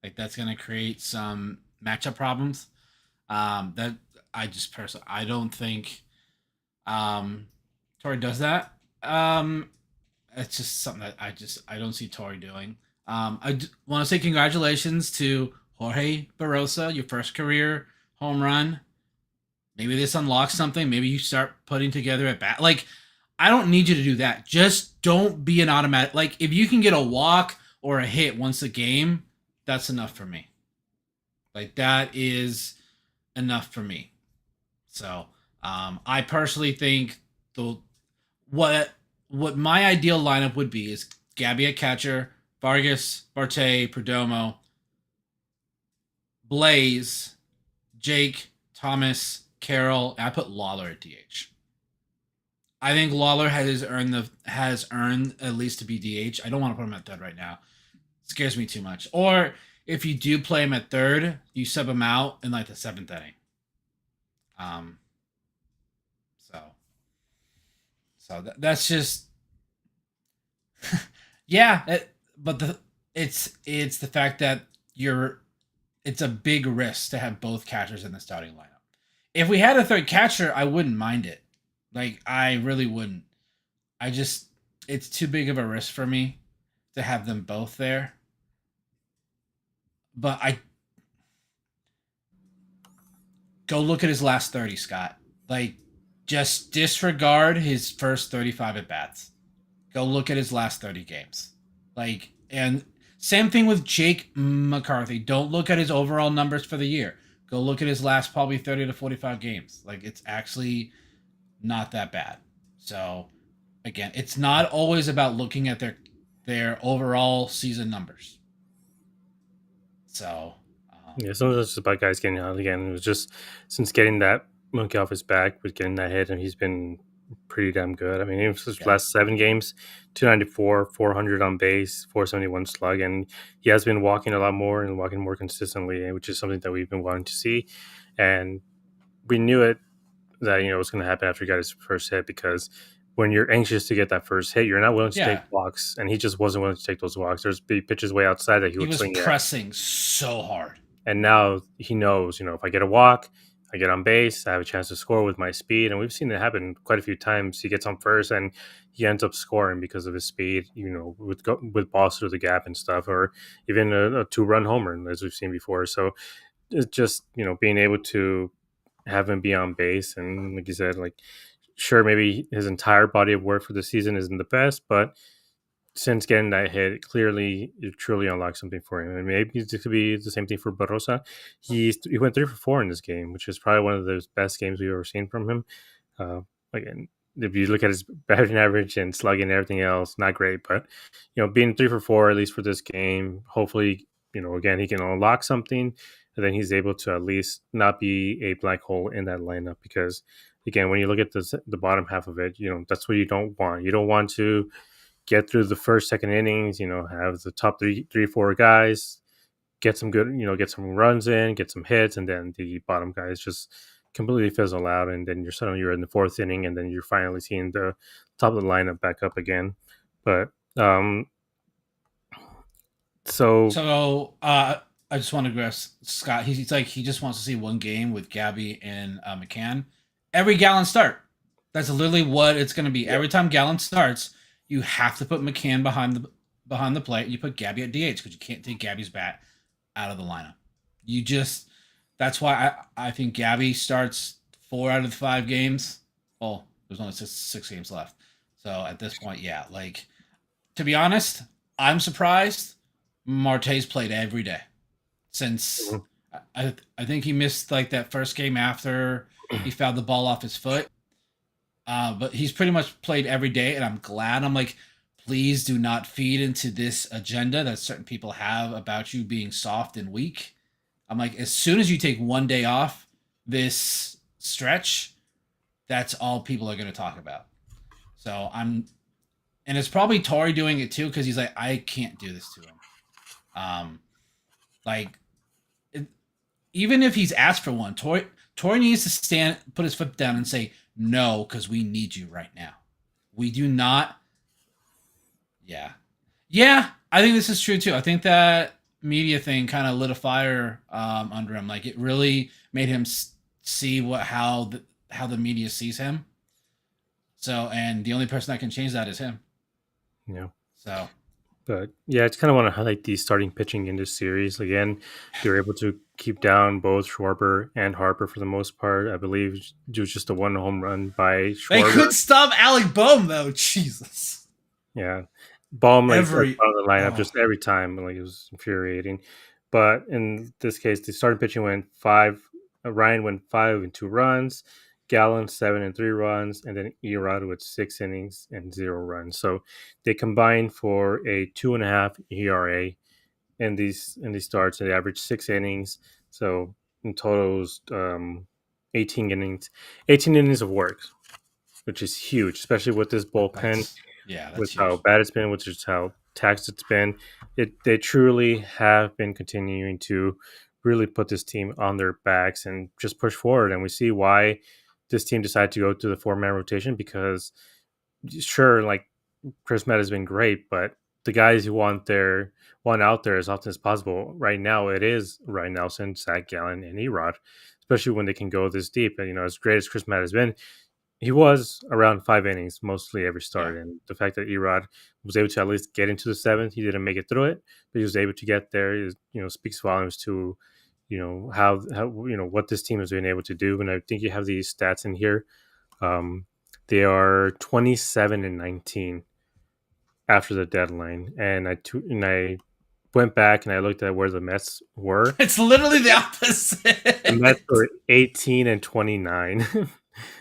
Like, that's gonna create some matchup problems. That I just personally, I don't think Tori does that. It's just something that I don't see Tori doing. Want to say congratulations to Jorge Barosa, your first career home run. Maybe this unlocks something. Maybe you start putting together at bat. Like, I don't need you to do that. Just don't be an automatic. Like, if you can get a walk or a hit once a game, that's enough for me. Like, that is enough for me. So, I personally think the what what my ideal lineup would be is Gabby at catcher, Vargas, Barte, Perdomo, Blaze, Jake, Thomas, Carroll. And I put Lawler at DH. I think Lawler has earned at least to be DH. I don't want to put him at third right now. It scares me too much. Or if you do play him at third, you sub him out in like the seventh inning. Um, so that's just yeah. But it's the fact that it's a big risk to have both catchers in the starting lineup. If we had a third catcher, I wouldn't mind it. Like, I really wouldn't. I just, it's too big of a risk for me to have them both there. But I go look at his last 30, Scott. Like, just disregard his first 35 at bats. Go look at his last 30 games. Like, and same thing with Jake McCarthy. Don't look at his overall numbers for the year. Go look at his last probably 30 to 45 games. Like, it's actually not that bad. So, again, it's not always about looking at their overall season numbers. So, Yeah, sometimes it's just about guys getting out again. It was just since getting that monkey off his back with getting that hit, and he's been pretty damn good. I mean, in his last 7 games, 294, 400 on base, 471 slug, and he has been walking a lot more and walking more consistently, which is something that we've been wanting to see. And we knew it that it was going to happen after he got his first hit, because when you're anxious to get that first hit, you're not willing to take Yeah, walks, and he just wasn't willing to take those walks. There's big pitches way outside that he he would was swing at, pressing so hard. and now he knows, if I get a walk, I get on base, I have a chance to score with my speed, and we've seen it happen quite a few times. He gets on first, and he ends up scoring because of his speed, with balls through the gap and stuff, or even a two-run homer, as we've seen before. So it's just being able to have him be on base, and like you said, like sure, maybe his entire body of work for the season isn't the best, but since getting that hit, clearly it truly unlocked something for him. And maybe it could be the same thing for Barosa. He went 3 for 4 in this game, which is probably one of the best games we've ever seen from him. Uh, Again, if you look at his batting average and slugging and everything else, not great, but being 3 for 4 at least for this game, hopefully, again he can unlock something, and then he's able to at least not be a black hole in that lineup. Because again, when you look at the bottom half of it, that's what you don't want. You don't want to get through the first, second innings, have the top three, 4 guys get some good, get some runs in, get some hits, and then the bottom guys just completely fizzle out, and then suddenly you're in the fourth inning, and then you're finally seeing the top of the lineup back up again. But so So I just want to address Scott. He's like he just wants to see one game with Gabby and McCann. Every Gallon start. That's literally what it's going to be. yeah, Every time Gallon starts, you have to put McCann behind the plate. You put Gabby at DH because you can't take Gabby's bat out of the lineup. You just that's why I think Gabby starts 4 out of the 5 games. Well, there's only six games left. So at this point, yeah, like to be honest, I'm surprised Marte's played every day since mhm. I think he missed like that first game after he fouled the ball off his foot. But he's pretty much played every day, and I'm glad. I'm like, please do not feed into this agenda that certain people have about you being soft and weak. I'm like, as soon as you take one day off this stretch, that's all people are going to talk about. So and it's probably Tori doing it too because he's like, I can't do this to him. Um, like, it, even if he's asked for one, Tori needs to put his foot down and say no because we need you right now. We do not. Yeah, yeah. I think this is true too. I think that media thing kind of lit a fire under him. Like it really made him see how the media sees him. So, and the only person that can change that is him. Yeah. So, But yeah, I just kind of want to highlight the starting pitching in this series. Again, they were able to keep down both Schwarber and Harper for the most part. I believe it was just a one home run by they Schwarber. could stop Alec Boehm though. Jesus. Yeah, Baum like Every out of the lineup oh just every time, like it was infuriating. But in this case, the starting pitching went five. Ryan went 5 and 2 runs, Gallon 7 and 3 runs, and then Erod with 6 innings and 0 runs. So they combined for a 2.5 ERA in these starts. They averaged 6 innings. So in total, it was 18 innings, 18 innings of work, which is huge, especially with this bullpen, that's with how huge. bad it's been, which is how taxed it's been. They truly have been continuing to really put this team on their backs and just push forward. And we see why this team decided to go to the 4-man rotation, because sure, like Chris Met has been great, but the guys who want out there as often as possible right now, it is Ryan Nelson, Zach Gallen, and Erod, especially when they can go this deep. And as great as Chris Met has been, he was around 5 innings mostly every Yeah. start, and the fact that Erod was able to at least get into the seventh, he didn't make it through it, but he was able to get there. Is speaks volumes to how what this team has been able to do. And I think you have these stats in here. Um, they are 27 and 19 after the deadline, and I went back and I looked at where the Mets were. It's literally the The Mets opposite. were 18 and 29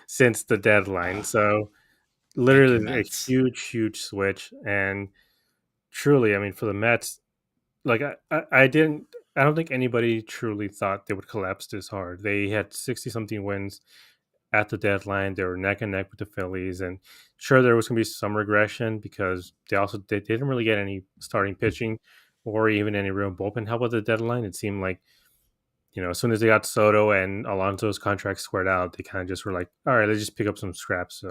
since the deadline. Ah, So thank you, literally a Mets. huge switch. And truly, I mean, for the Mets, like I don't think anybody truly thought they would collapse this hard. They had 60 something wins at the deadline. They were neck and neck with the Phillies, and sure there was going to be some regression because they didn't really get any starting pitching or even any real bullpen help at the deadline. It seemed like as soon as they got Soto and Alonso's contract squared out, they kind of just were like, all right, let's just pick up some scraps.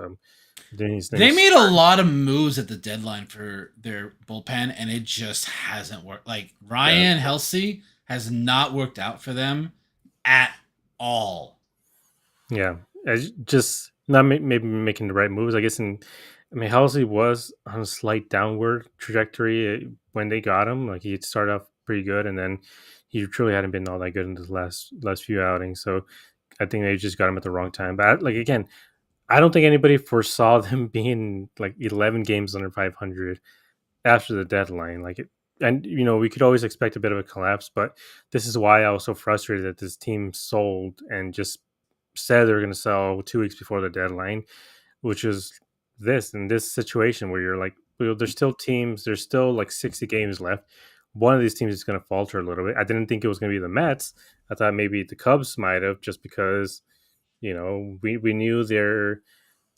These They things. made a lot of moves at the deadline for their bullpen, and it just hasn't worked. Like Yeah, Ryan Helsey has not worked out for them at all. yeah, just not maybe making the right moves. I guess. I mean, Halsey was on a slight downward trajectory when they got him. Like he had started off pretty good, and then he truly hadn't been all that good in the last few outings. So I think they just got him at the wrong time. But like again, I don't think anybody foresaw them being like 11 games under 500 after the deadline. And we could always expect a bit of a collapse, but this is why I was so frustrated that this team sold and just said they were going to sell 2 weeks before the deadline, which is this in this situation where you're like, well, there's still like 60 games left. One of these teams is going to falter a little bit. I didn't think it was going to be the Mets. I thought maybe the Cubs might have, just because we knew their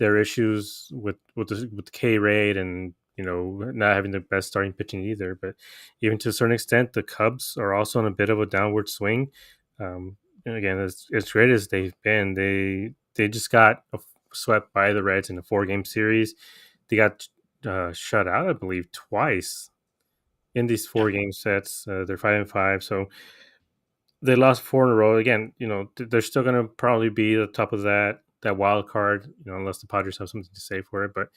issues with the K rate, and not having the best starting pitching either. But even to a certain extent, the Cubs are also on a bit of a downward swing. And again, as great as they've been, they just got swept by the Reds in a 4-game series. They got shut out, I believe, twice in these Yeah. 4-game sets. They're 5-5, so they lost 4 in a row. Again, they're still going to probably be the top of that wild card, unless the Padres have something to say for it. But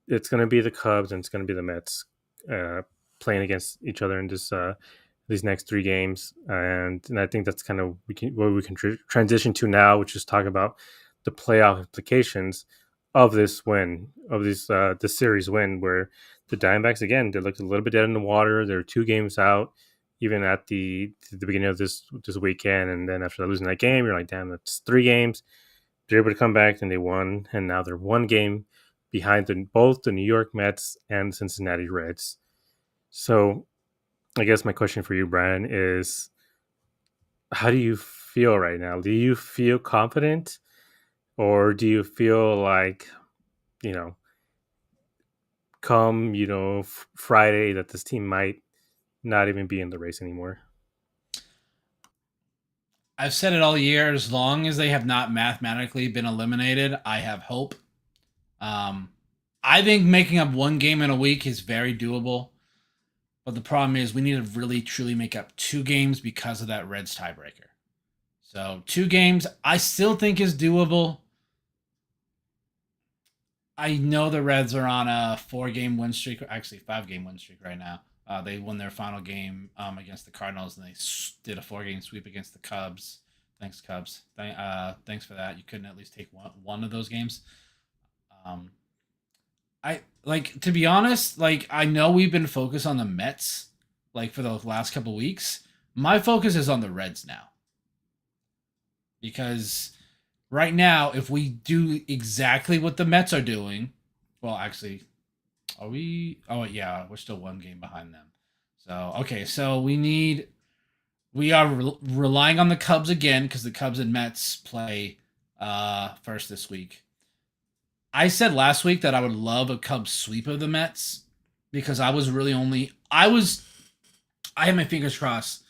it's going to be the Cubs and it's going to be the Mets playing against each other in these next 3 games, and I think that's kind of what we can transition to now, which is talk about the playoff implications of this win, of this series win, where the Diamondbacks, again, they looked a little bit dead in the water. They're 2 games out, even at the beginning of this weekend, and then after losing that game, you're like, damn, that's 3 games. They're able to come back, and they won, and now they're 1 game behind both the New York Mets and Cincinnati Reds. So I guess my question for you, Brian, is how do you feel right now? Do you feel confident, or do you feel like, you know, come, Friday, that this team might not even be in the race anymore? I've said it all year. As long as they have not mathematically been eliminated, I have hope. Um, I think making up 1 game in a week is very doable. But the problem is we need to really truly make up 2 games because of that Reds tiebreaker. So 2 games, I still think is doable. I know the Reds are on a 4-game win streak, actually 5-game win streak right now. They won their final game against the Cardinals, and they did a 4-game sweep against the Cubs. Thanks, Cubs. Thanks for that. You couldn't at least take one of those games. Um, I like, to be honest. Like, I know we've been focused on the Mets like for the last couple weeks. My focus is on the Reds now, because right now, if we do exactly what the Mets are doing, well, actually, are we? Oh, yeah, we're still 1 game behind them. So, okay, so we are relying on the Cubs again, because the Cubs and Mets play first this week. I said last week that I would love a Cubs sweep of the Mets, because I had my fingers crossed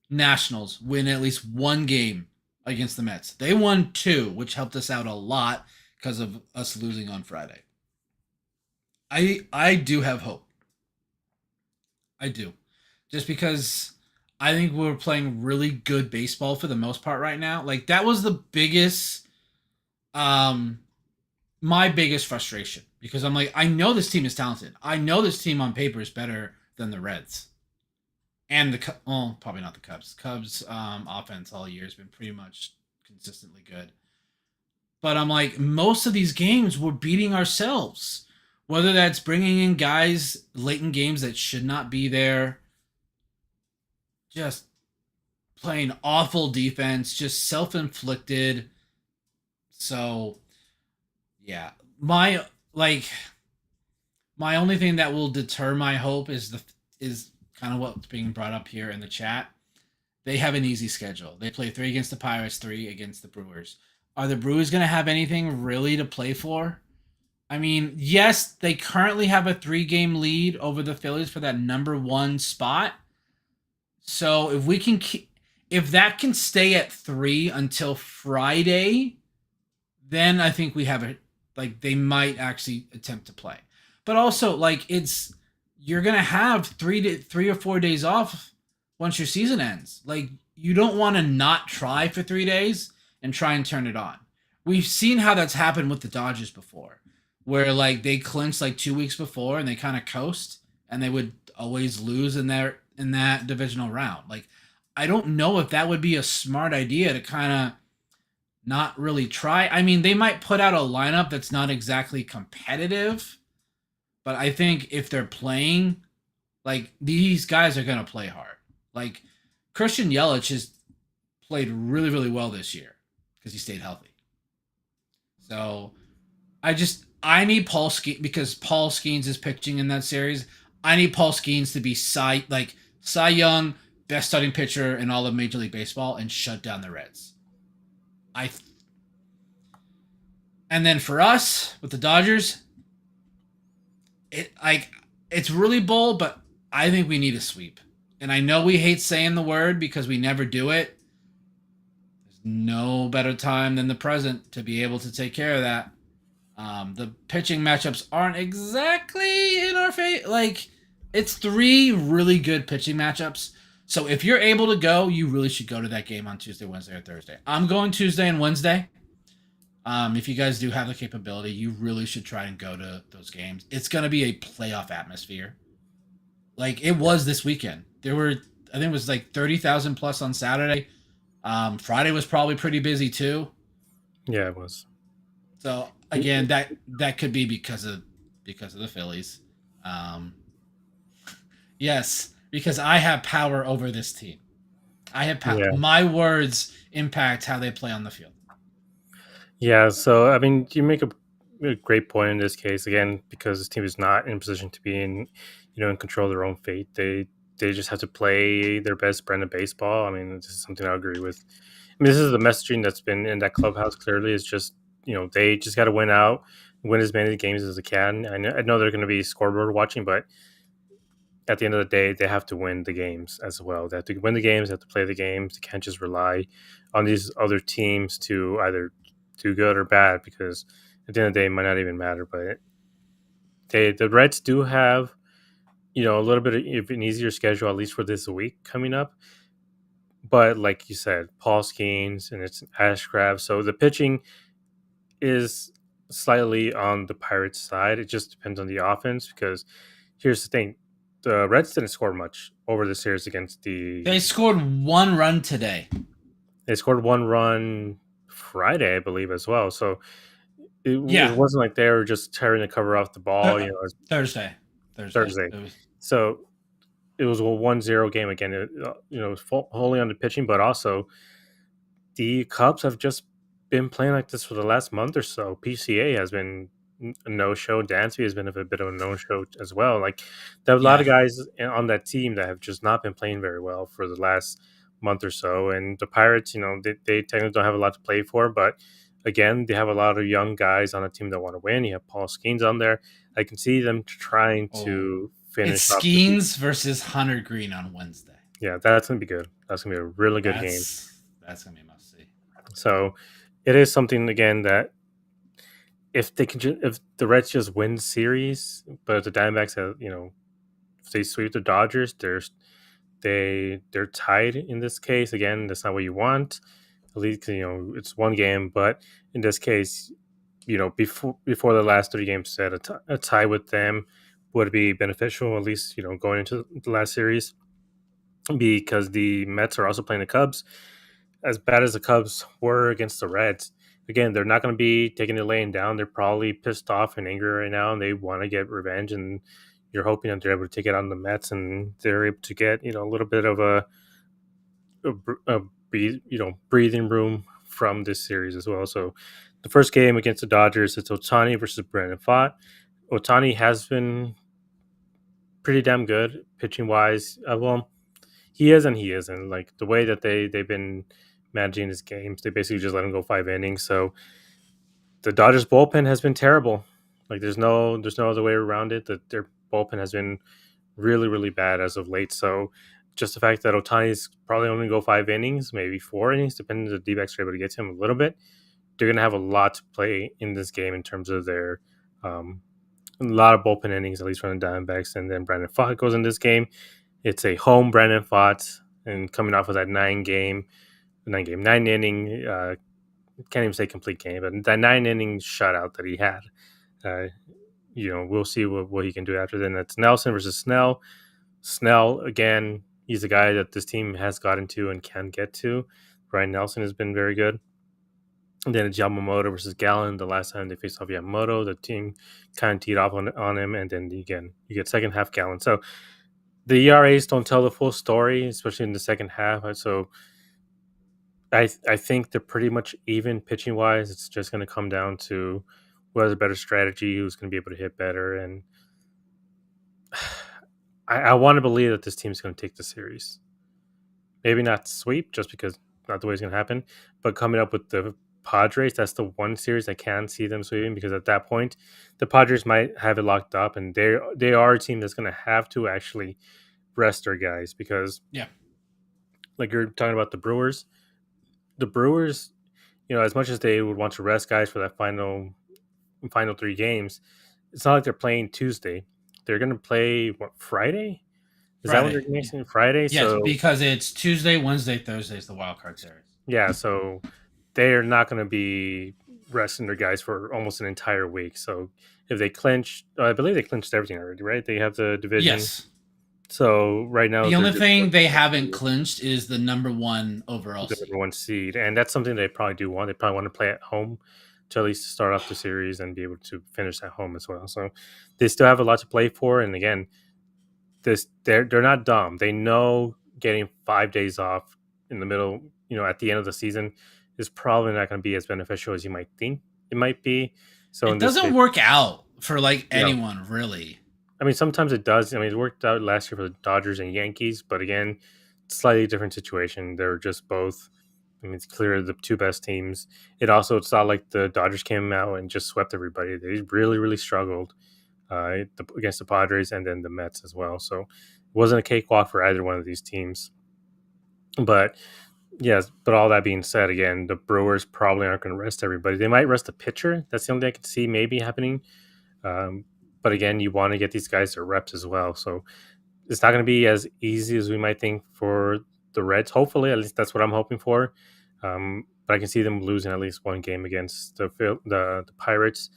Nationals win at least 1 game against the Mets. They won 2, which helped us out a lot because of us losing on Friday. I do have hope. I do. Just because I think we're playing really good baseball for the most part right now. Like, that was the biggest my biggest frustration, because I'm like, I know this team is talented. I know this team on paper is better than the Reds. And probably not the Cubs. Cubs offense all year has been pretty much consistently good. But I'm like, most of these games we're beating ourselves. Whether that's bringing in guys late in games that should not be there, just playing awful defense, just self-inflicted. So, yeah, my only thing that will deter my hope is kind of what's being brought up here in the chat. They have an easy schedule. They play 3 against the Pirates, 3 against the Brewers. Are the Brewers going to have anything really to play for? I mean, yes, they currently have a 3-game lead over the Phillies for that number 1 spot. So if if that can stay at 3 until Friday, then I think we have a like they might actually attempt to play. But also like it's you're gonna have 3 or 4 days off once your season ends. Like you don't want to not try for 3 days and try and turn it on. We've seen how that's happened with the Dodgers before, where like they clinched like 2 weeks before and they kind of coast and they would always lose in that divisional round. Like I don't know if that would be a smart idea to kind of not really try. I mean, they might put out a lineup that's not exactly competitive, but I think if they're playing, like these guys are gonna play hard. Like Christian Yelich has played really, really well this year because he stayed healthy. So I need Paul Skeens because Paul Skeens is pitching in that series. I need Paul Skeens to be Cy Young, best starting pitcher in all of Major League Baseball, and shut down the Reds. I And then for us with the Dodgers, it's really bold, but I think we need a sweep. And I know we hate saying the word because we never do it. There's no better time than the present to be able to take care of that. The pitching matchups aren't exactly in our favor. Like it's 3 really good pitching matchups. So if you're able to go, you really should go to that game on Tuesday, Wednesday, or Thursday. I'm going Tuesday and Wednesday. If you guys do have the capability, you really should try and go to those games. It's going to be a playoff atmosphere. Like it was this weekend. There were, I think it was like 30,000 plus on Saturday. Friday was probably pretty busy too. Yeah, it was. So again, that could be because of the Phillies. Um, yes, because I have power over this team. I have power. Yeah. My words impact how they play on the field. Yeah, so I mean, you make a great point in this case again because this team is not in a position to be in control of their own fate. They just have to play their best brand of baseball. I mean, this is something I agree with. I mean, this is the messaging that's been in that clubhouse. Clearly, is just they just got to win out, win as many games as they can. I know they're going to be scoreboard watching, but at the end of the day, they have to win the games as well. They have to win the games. They have to play the games. They can't just rely on these other teams to either do good or bad because at the end of the day, it might not even matter. But the Reds do have a little bit of an easier schedule at least for this week coming up. But like you said, Paul Skeens and it's Ashcraft, so the pitching is slightly on the Pirates' side. It just depends on the offense because here's the thing: the Reds didn't score much over the series against the. They scored 1 run today. They scored 1 run Friday, I believe, as well. So it Yeah, wasn't like they were just tearing the cover off the ball. Thursday. Thursday. It was, So it was a 1-0 game again. It was wholly on the pitching, but also the Cubs have just been playing like this for the last month or so. PCA has been a no-show. Dansby has been a bit of a no-show as well. Like there are a lot of yeah. guys on that team that have just not been playing very well for the last month or so. And the Pirates, they technically don't have a lot to play for, but again, they have a lot of young guys on a team that want to win. You have Paul Skeens on there. I can see them trying Oh, to it's finish off the season. Skeens versus Hunter Green on Wednesday. Yeah, that's gonna be good. That's gonna be a really good game. That's gonna be a must see. So it is something again that if they can, if the Reds just win series, but if the Diamondbacks have, if they sweep the Dodgers, they're tied in this case. Again, that's not what you want. At least it's one game, but in this case, before the last 3 games set, a tie with them would be beneficial. At least going into the last series, because the Mets are also playing the Cubs. As bad as the Cubs were against the Reds, again, they're not going to be taking it laying down. They're probably pissed off and angry right now, and they want to get revenge. And you're hoping that they're able to take it on the Mets, and they're able to get a little bit of a breathing room from this series as well. So the first game against the Dodgers, it's Ohtani versus Brandon Pfaadt. Ohtani has been pretty damn good pitching wise. Well, he is and he isn't. Like the way that they've been managing his games, they basically just let him go 5 innings. So the Dodgers bullpen has been terrible. Like there's no other way around it. That their bullpen has been really really bad as of late. So just the fact that Otani's probably only go 5 innings, maybe 4 innings, depending if the D-backs are able to get to him a little bit. They're going to have a lot to play in this game in terms of their a lot of bullpen innings, at least from the Diamondbacks. And then Brandon Pfaadt goes in this game. It's a home Brandon Pfaadt, and coming off of that 9 inning, can't even say complete game, but that 9 inning shutout that he had. Uh, we'll see what he can do after. Then that's Nelson versus Snell. Snell, again, he's a guy that this team has gotten to and can get to. Brian Nelson has been very good. And then it's Yamamoto versus Gallen. The last time they faced off Yamamoto, the team kind of teed off on him, and then again, you get second half Gallen. So the ERAs don't tell the full story, especially in the second half. So I think they're pretty much even pitching wise. It's just going to come down to who has a better strategy, who's going to be able to hit better, and I want to believe that this team is going to take the series. Maybe not sweep, just because not the way it's going to happen, but coming up with the Padres, that's the one series I can see them sweeping, because at that point, the Padres might have it locked up, and they are a team that's going to have to actually rest their guys, because Yeah. like you're talking about the Brewers, as much as they would want to rest guys for that final 3 games, it's not like they're playing Tuesday. They're going to play Friday. Is that when they're Friday. mixing Friday? Yes, So because it's Tuesday, Wednesday, Thursday is the wild card series. yeah, so they're not going to be resting their guys for almost an entire week. So if they clinch, I believe they clinched everything already, right? They have the division. Yes. So right now, The they're only just thing they haven't clinched is the number 1 overall the seed. number 1 seed, and that's something they probably do want. They probably want to play at home to at least start off the series and be able to finish at home as well. So they still have a lot to play for. And again, they're not dumb. They know getting 5 days off in the middle, at the end of the season, is probably not going to be as beneficial as you might think it might be. So It in this doesn't case, work out for like yeah, anyone, really. I mean, sometimes it does. I mean, it worked out last year for the Dodgers and Yankees, but again, slightly different situation. They're just both. I mean, it's clear the two best teams. It's not like the Dodgers came out and just swept everybody. They really, really struggled against the Padres and then the Mets as well. So it wasn't a cakewalk for either one of these teams. But yes, but all that being said, again, the Brewers probably aren't going to rest everybody. They might rest the pitcher. That's the only thing I could see maybe happening. But again, you want to get these guys their reps as well. So it's not going to be as easy as we might think for the Reds. Hopefully, at least that's what I'm hoping for. But I can see them losing at least one game against the Pirates.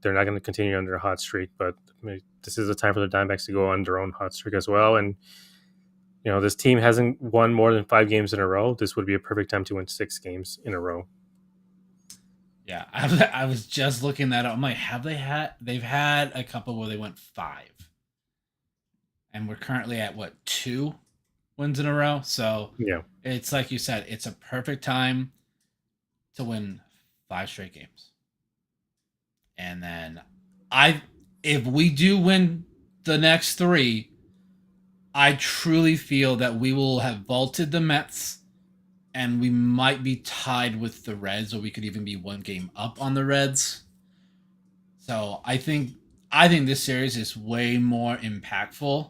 They're not going to continue on their hot streak, but this is the time for the Diamondbacks to go on their own hot streak as well. And this team hasn't won more than 5 games in a row. This would be a perfect time to win 6 games in a row. Yeah, I was just looking that up. I'm like, they've had a couple where they went 5. And we're currently at 2 wins in a row. So Yeah. it's like you said, it's a perfect time to win 5 straight games. And then if we do win the next 3, I truly feel that we will have vaulted the Mets, and we might be tied with the Reds, or we could even be 1 game up on the Reds. So I think this series is way more impactful.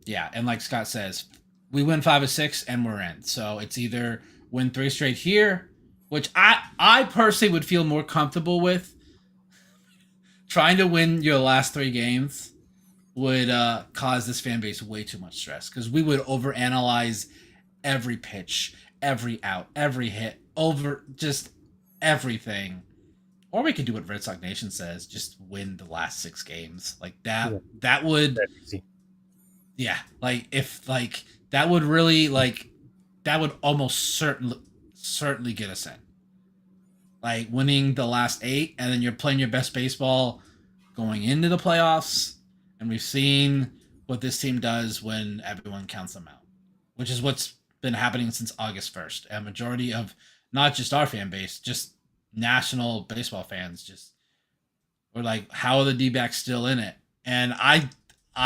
Yeah, and like Scott says, we win 5 of 6 and we're in. So it's either win 3 straight here, which I personally would feel more comfortable with. Trying to win your last 3 games would cause this fan base way too much stress, because we would overanalyze every pitch, every out, every hit, over just everything. Or we could do what Red Sox Nation says, just win the last 6 games. Like that. Yeah. That would. That's easy. Yeah, like if like that would really that would almost certainly get us in. Like winning the last 8, and then you're playing your best baseball going into the playoffs. And we've seen what this team does when everyone counts them out, which is what's been happening since August 1st. A majority of not just our fan base, just national baseball fans just were like, how are the D-backs still in it? And I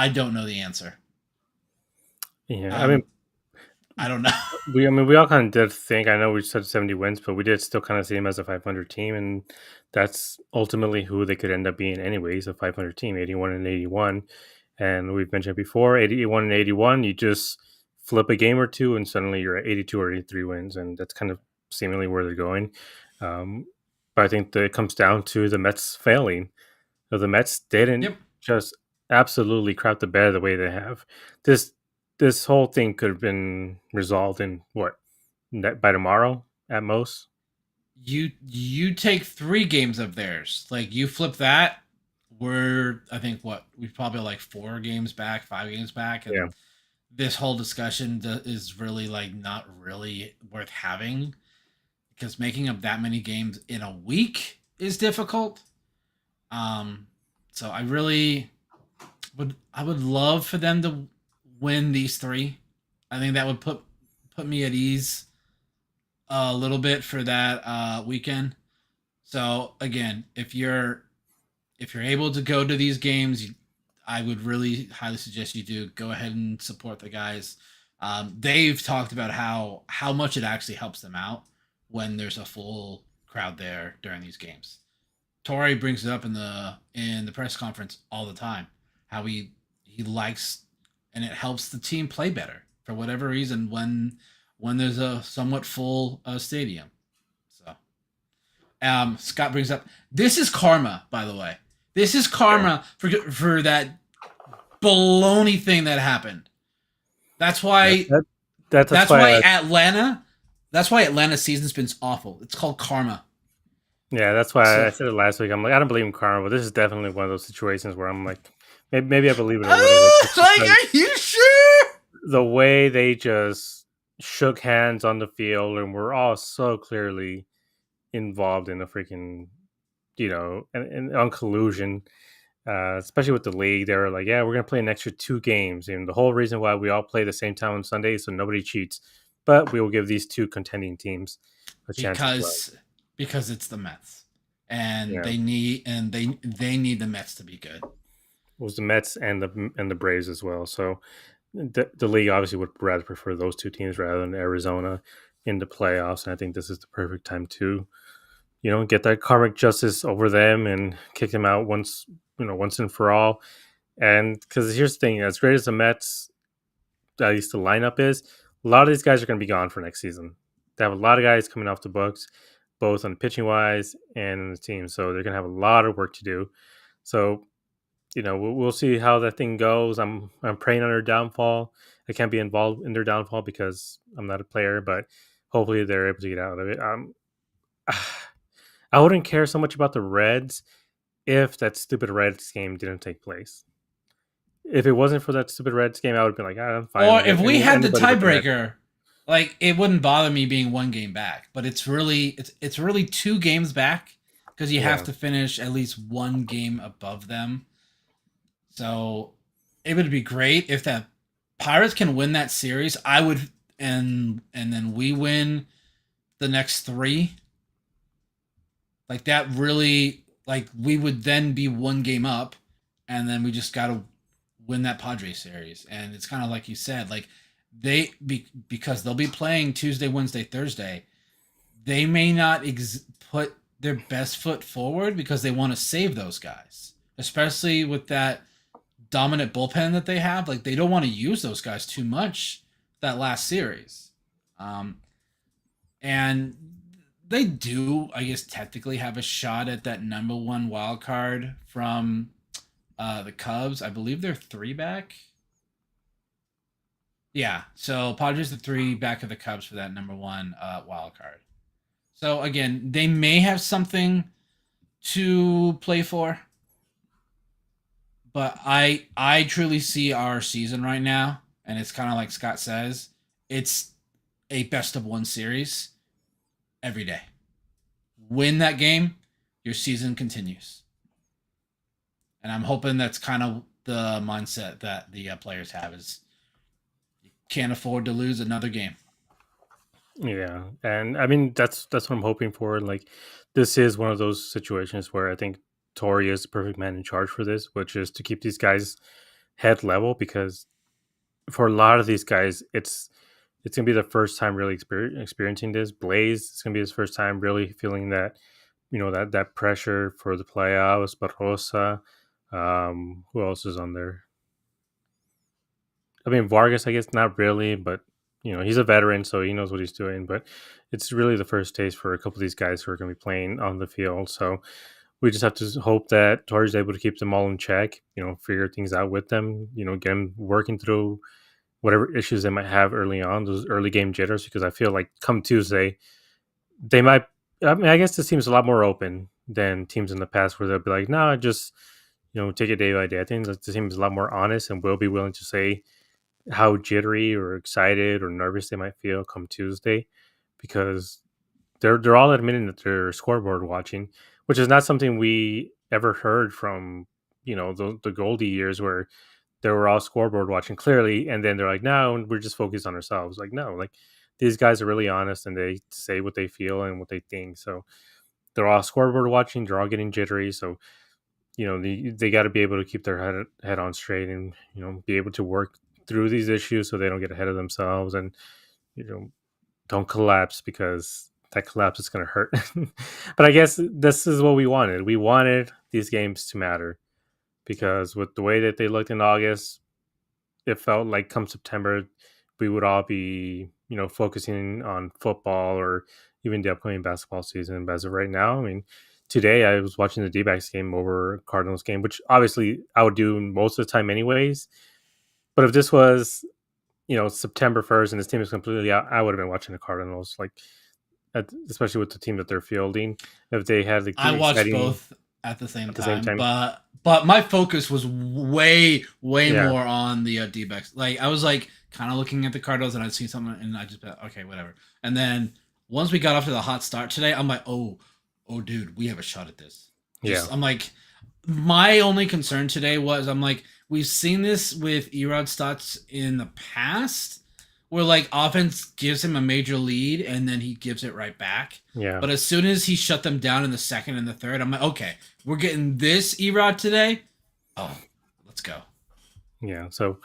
don't know the answer. Yeah, I mean, I don't know. we all kind of did think. I know we said 70 wins, but we did still kind of see them as a 500 team, and that's ultimately who they could end up being, anyways. A 500 team, 81 and 81, And we've mentioned before, 81 and 81, you just flip a game or two, and suddenly you're at 82 or 83 wins, and that's kind of seemingly where they're going. Um, but I think that it comes down to the Mets failing. So the Mets didn't Yep. just absolutely crap the bed the way they have. This this whole thing could have been resolved in what, by tomorrow at most. You take 3 games of theirs. Like you flip that, we're I think what we probably like 4 games back, 5 games back, Yeah, and this whole discussion is really like not really worth having because making up that many games in a week is difficult. Um, so I would love for them to win these 3. I think that would put me at ease a little bit for that weekend. So again, if you're able to go to these games, I would really highly suggest you do go ahead and support the guys. They've talked about how much it actually helps them out when there's a full crowd there during these games. Torrey brings it up in the press conference all the time. How he likes and it helps the team play better for whatever reason when there's a somewhat full stadium. So Scott brings up this is karma, by the way. This is yeah. karma for that baloney thing that happened. That's That, why that, that's that's why. why Atlanta that's why Atlanta's season's been awful. It's called karma. Yeah, that's why So I said it last week. I'm like, I don't believe in karma, but this is definitely one of those situations where I'm like, maybe I believe it a little bit, just like, because are you sure? the way they just shook hands on the field, and we're all so clearly involved in a freaking, on collusion. Especially with the league, they were like, "Yeah, we're gonna play an extra 2 games," and the whole reason why we all play the same time on Sunday, so nobody cheats. But we will give these 2 contending teams a chance as well. because because it's the Mets, and Yeah, they need the Mets to be good. it was the Mets and the Braves as well. So the league obviously would rather prefer those 2 teams rather than Arizona in the playoffs, and I think this is the perfect time to get that karmic justice over them and kick them out once and for all. And because here's the thing, as great as the Mets, at least the lineup is, a lot of these guys are going to be gone for next season. They have a lot of guys coming off the books, both on pitching wise and in the team. So they're going to have a lot of work to do. So we'll see how that thing goes. I'm praying on their downfall. I can't be involved in their downfall because I'm not a player, but hopefully they're able to get out of it. I wouldn't care so much about the Reds if that stupid Reds game didn't take place. If it wasn't for that stupid Reds game, I would have been like, I'm fine. Or if we had the Anybody but the Mets. tiebreaker, like it wouldn't bother me being 1 game back. But it's really 2 games back because you have Yeah, to finish at least 1 game above them. So it would be great if the Pirates can win that series. I would and then we win the next 3. Like that really like we would then be 1 game up, and then we just got to win that Padres series. And it's kind of like you said, like because they'll be playing Tuesday, Wednesday, Thursday. They may not put their best foot forward because they want to save those guys, especially with that dominant bullpen that they have. Like they don't want to use those guys too much that last series. Um, and they do, I guess, technically have a shot at that number 1 wild card from the Cubs. I believe they're 3 back. Yeah, so Padres the 3 back of the Cubs for that number 1 wild card. So again, they may have something to play for, but I truly see our season right now, and it's kind of like Scott says, it's a best of 1 series every day. Win that game, your season continues. And I'm hoping that's kind of the mindset that the players have is you can't afford to lose another game. yeah, and I mean that's what I'm hoping for. Like, this is one of those situations where I think Tori is the perfect man in charge for this, which is to keep these guys head level, because for a lot of these guys, it's gonna be the first time really experiencing this. Blaze, it's gonna be his first time really feeling that, that pressure for the playoffs. Barrosa, who else is on there? I mean, Vargas, I guess not really, but he's a veteran, so he knows what he's doing. But it's really the first taste for a couple of these guys who are going to be playing on the field. So we just have to hope that Torres is able to keep them all in check. Figure things out with them. Get them working through whatever issues they might have early on, those early game jitters. Because I feel like come Tuesday, they might. I mean, I guess this team's a lot more open than teams in the past, where they'll be like, "No, just take it day by day." I think that the team is a lot more honest and will be willing to say how jittery or excited or nervous they might feel come Tuesday, because they're all admitting that they're scoreboard watching, which is not something we ever heard from the Goldie years where they were all scoreboard watching clearly, and then they're like, no, we're just focused on ourselves. Like, no, like these guys are really honest and they say what they feel and what they think. So they're all scoreboard watching, they're all getting jittery. So they got to be able to keep their head on straight and be able to work through these issues so they don't get ahead of themselves and you know don't collapse, because that collapse is going to hurt. But I guess this is what we wanted. We wanted these games to matter, because with the way that they looked in August, it felt like come September we would all be focusing on football or even the upcoming basketball season. But as of right now, I mean, today I was watching the D-backs game over Cardinals game, which obviously I would do most of the time anyways. But if this was September 1st and this team is completely out, I would have been watching the Cardinals, like especially with the team that they're fielding. If they had like I the watched exciting both at the same at the same time, time, but my focus was way yeah, more on the D-backs. Like I was like kind of looking at the Cardinals, and I'd seen something, and I just okay, whatever. And then once we got off to the hot start today, I'm like, oh, dude, we have a shot at this. yeah, I'm like, my only concern today was I'm like, we've seen this with Erod Stotts in the past, where like offense gives him a major lead and then he gives it right back. yeah, But as soon as he shut them down in the second and the third, I'm like, okay, we're getting this Erod today. Oh, let's go. yeah. So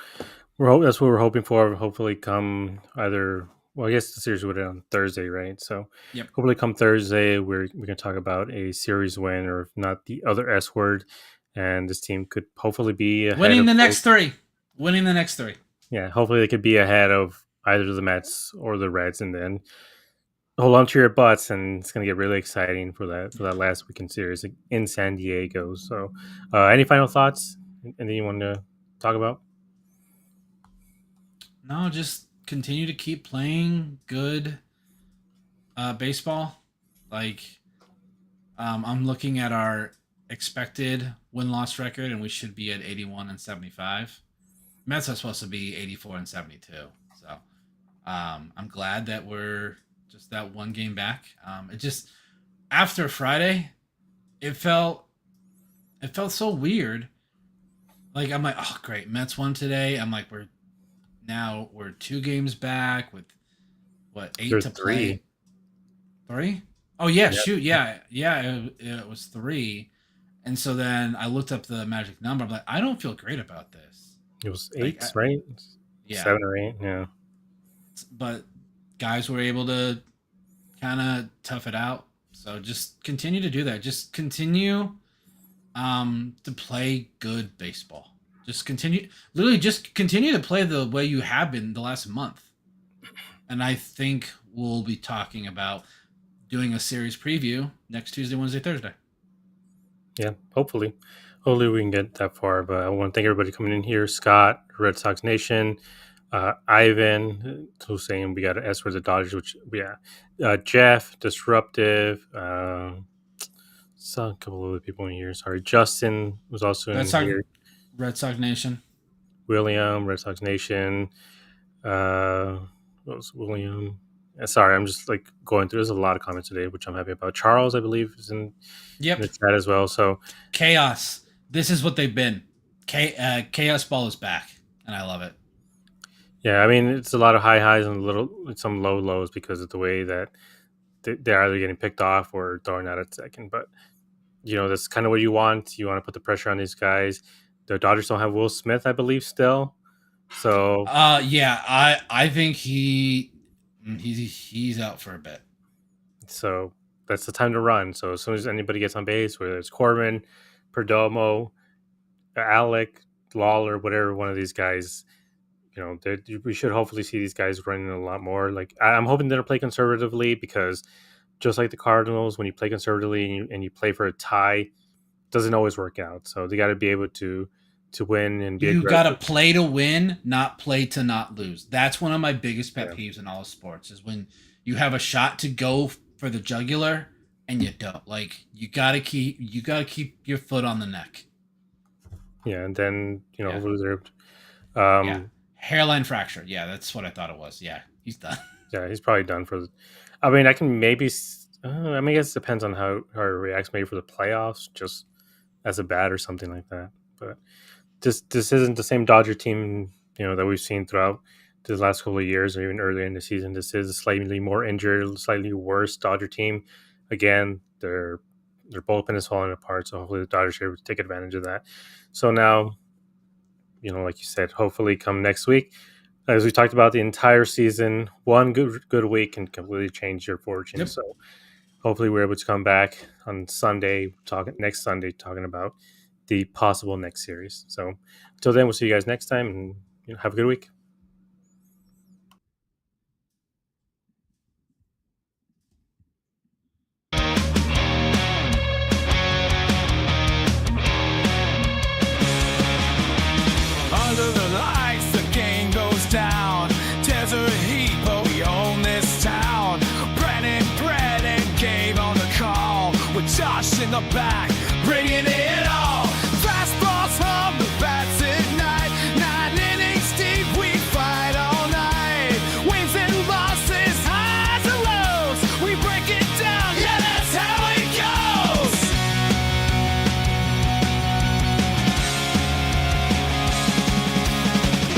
that's what we're hoping for. Hopefully, come either. Well, I guess the series would end on Thursday, right? So Yep. hopefully, come Thursday, we can talk about a series win, or if not the other S word, and this team could hopefully be ahead Winning of the both. next three. Winning the next three. Yeah, hopefully they could be ahead of either the Mets or the Reds, and then hold on to your butts, and it's going to get really exciting for that last weekend series in San Diego. So, any final thoughts? Anything you want to talk about? No, just continue to keep playing good baseball. Like, I'm looking at our expected win loss record, and we should be at 81 and 75. Mets are supposed to be 84 and 72. So I'm glad that we're just that one game back. It just after Friday, it felt so weird. Like I'm like, oh great, Mets won today. I'm like, we're 2 games back with what 8 There's to three. play. 3? Oh yeah, Yeah, shoot, yeah. It was 3, and so then I looked up the magic number. I'm like, I don't feel great about this. it was Like, eight, right? yeah, 7 or 8. Yeah, but guys were able to kind of tough it out. So just continue to do that. Just continue to play good baseball. Just continue, literally, just continue to play the way you have been the last month. And I think we'll be talking about doing a series preview next Tuesday, Wednesday, Thursday. yeah. Hopefully we can get that far. But I want to thank everybody coming in here. Scott, Red Sox Nation, Ivan, who's saying we got to S for the Dodgers, which yeah, Jeff, Disruptive, saw a couple other people in here. Sorry, Justin was also Red in Sox, here. Red Sox Nation. William, Red Sox Nation. What was William? Sorry, I'm just like going through. There's a lot of comments today, which I'm happy about. Charles, I believe, is in Yep. the chat as well. So Chaos. This is what they've been. Chaos ball is back, and I love it. yeah, I mean, it's a lot of high highs and some low lows because of the way that they're either getting picked off or thrown out at second. But that's kind of what you want. You want to put the pressure on these guys. The Dodgers don't have Will Smith, I believe, still. So Yeah, I think he's out for a bit. So that's the time to run. So as soon as anybody gets on base, whether it's Corbin, Perdomo, Alec, Lawler, whatever one of these guys, we should hopefully see these guys running a lot more. Like I'm hoping they'll play conservatively, because just like the Cardinals, when you play conservatively and you play for a tie, it doesn't always work out. So they got to be able to win and be You got to aggressive. play to win, not play to not lose. That's one of my biggest pet Yeah, peeves in all of sports is when you have a shot to go for the jugular and you don't. Like you got to keep your foot on the neck. yeah, and then Yeah. hopefully they're Yeah. um, Hairline fracture. Yeah, that's what I thought it was. Yeah, he's done. yeah, he's probably done for. I mean, I can maybe. I mean, I guess it depends on how he reacts. Maybe for the playoffs, just as a bat or something like that. But this isn't the same Dodger team that we've seen throughout the last couple of years or even earlier in the season. This is a slightly more injured, slightly worse Dodger team. Again, their bullpen is falling apart, so hopefully the Dodgers are able to take advantage of that. So now, like you said, hopefully come next week, as we talked about the entire season, one good week can completely change your fortune. Yep. So hopefully we're able to come back on next Sunday talking about the possible next series. So until then, we'll see you guys next time, and have a good week. Under the lights, the game goes down. Desert heat, but we own this town. Brennan gave on the call with Josh in the back, bringing it all. Fastballs hum, the bats ignite. 9 innings deep, we fight all night. Wins and losses, highs and lows. We break it down, yeah, that's how it goes.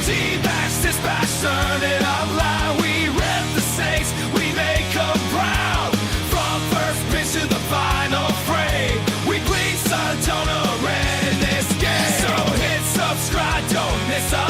Dbacks, dispatch, turn it up loud. We rep the Saints, we make them proud. From first pitch to the final fray, we bleed sun tone of red in this game. So hit subscribe, don't miss a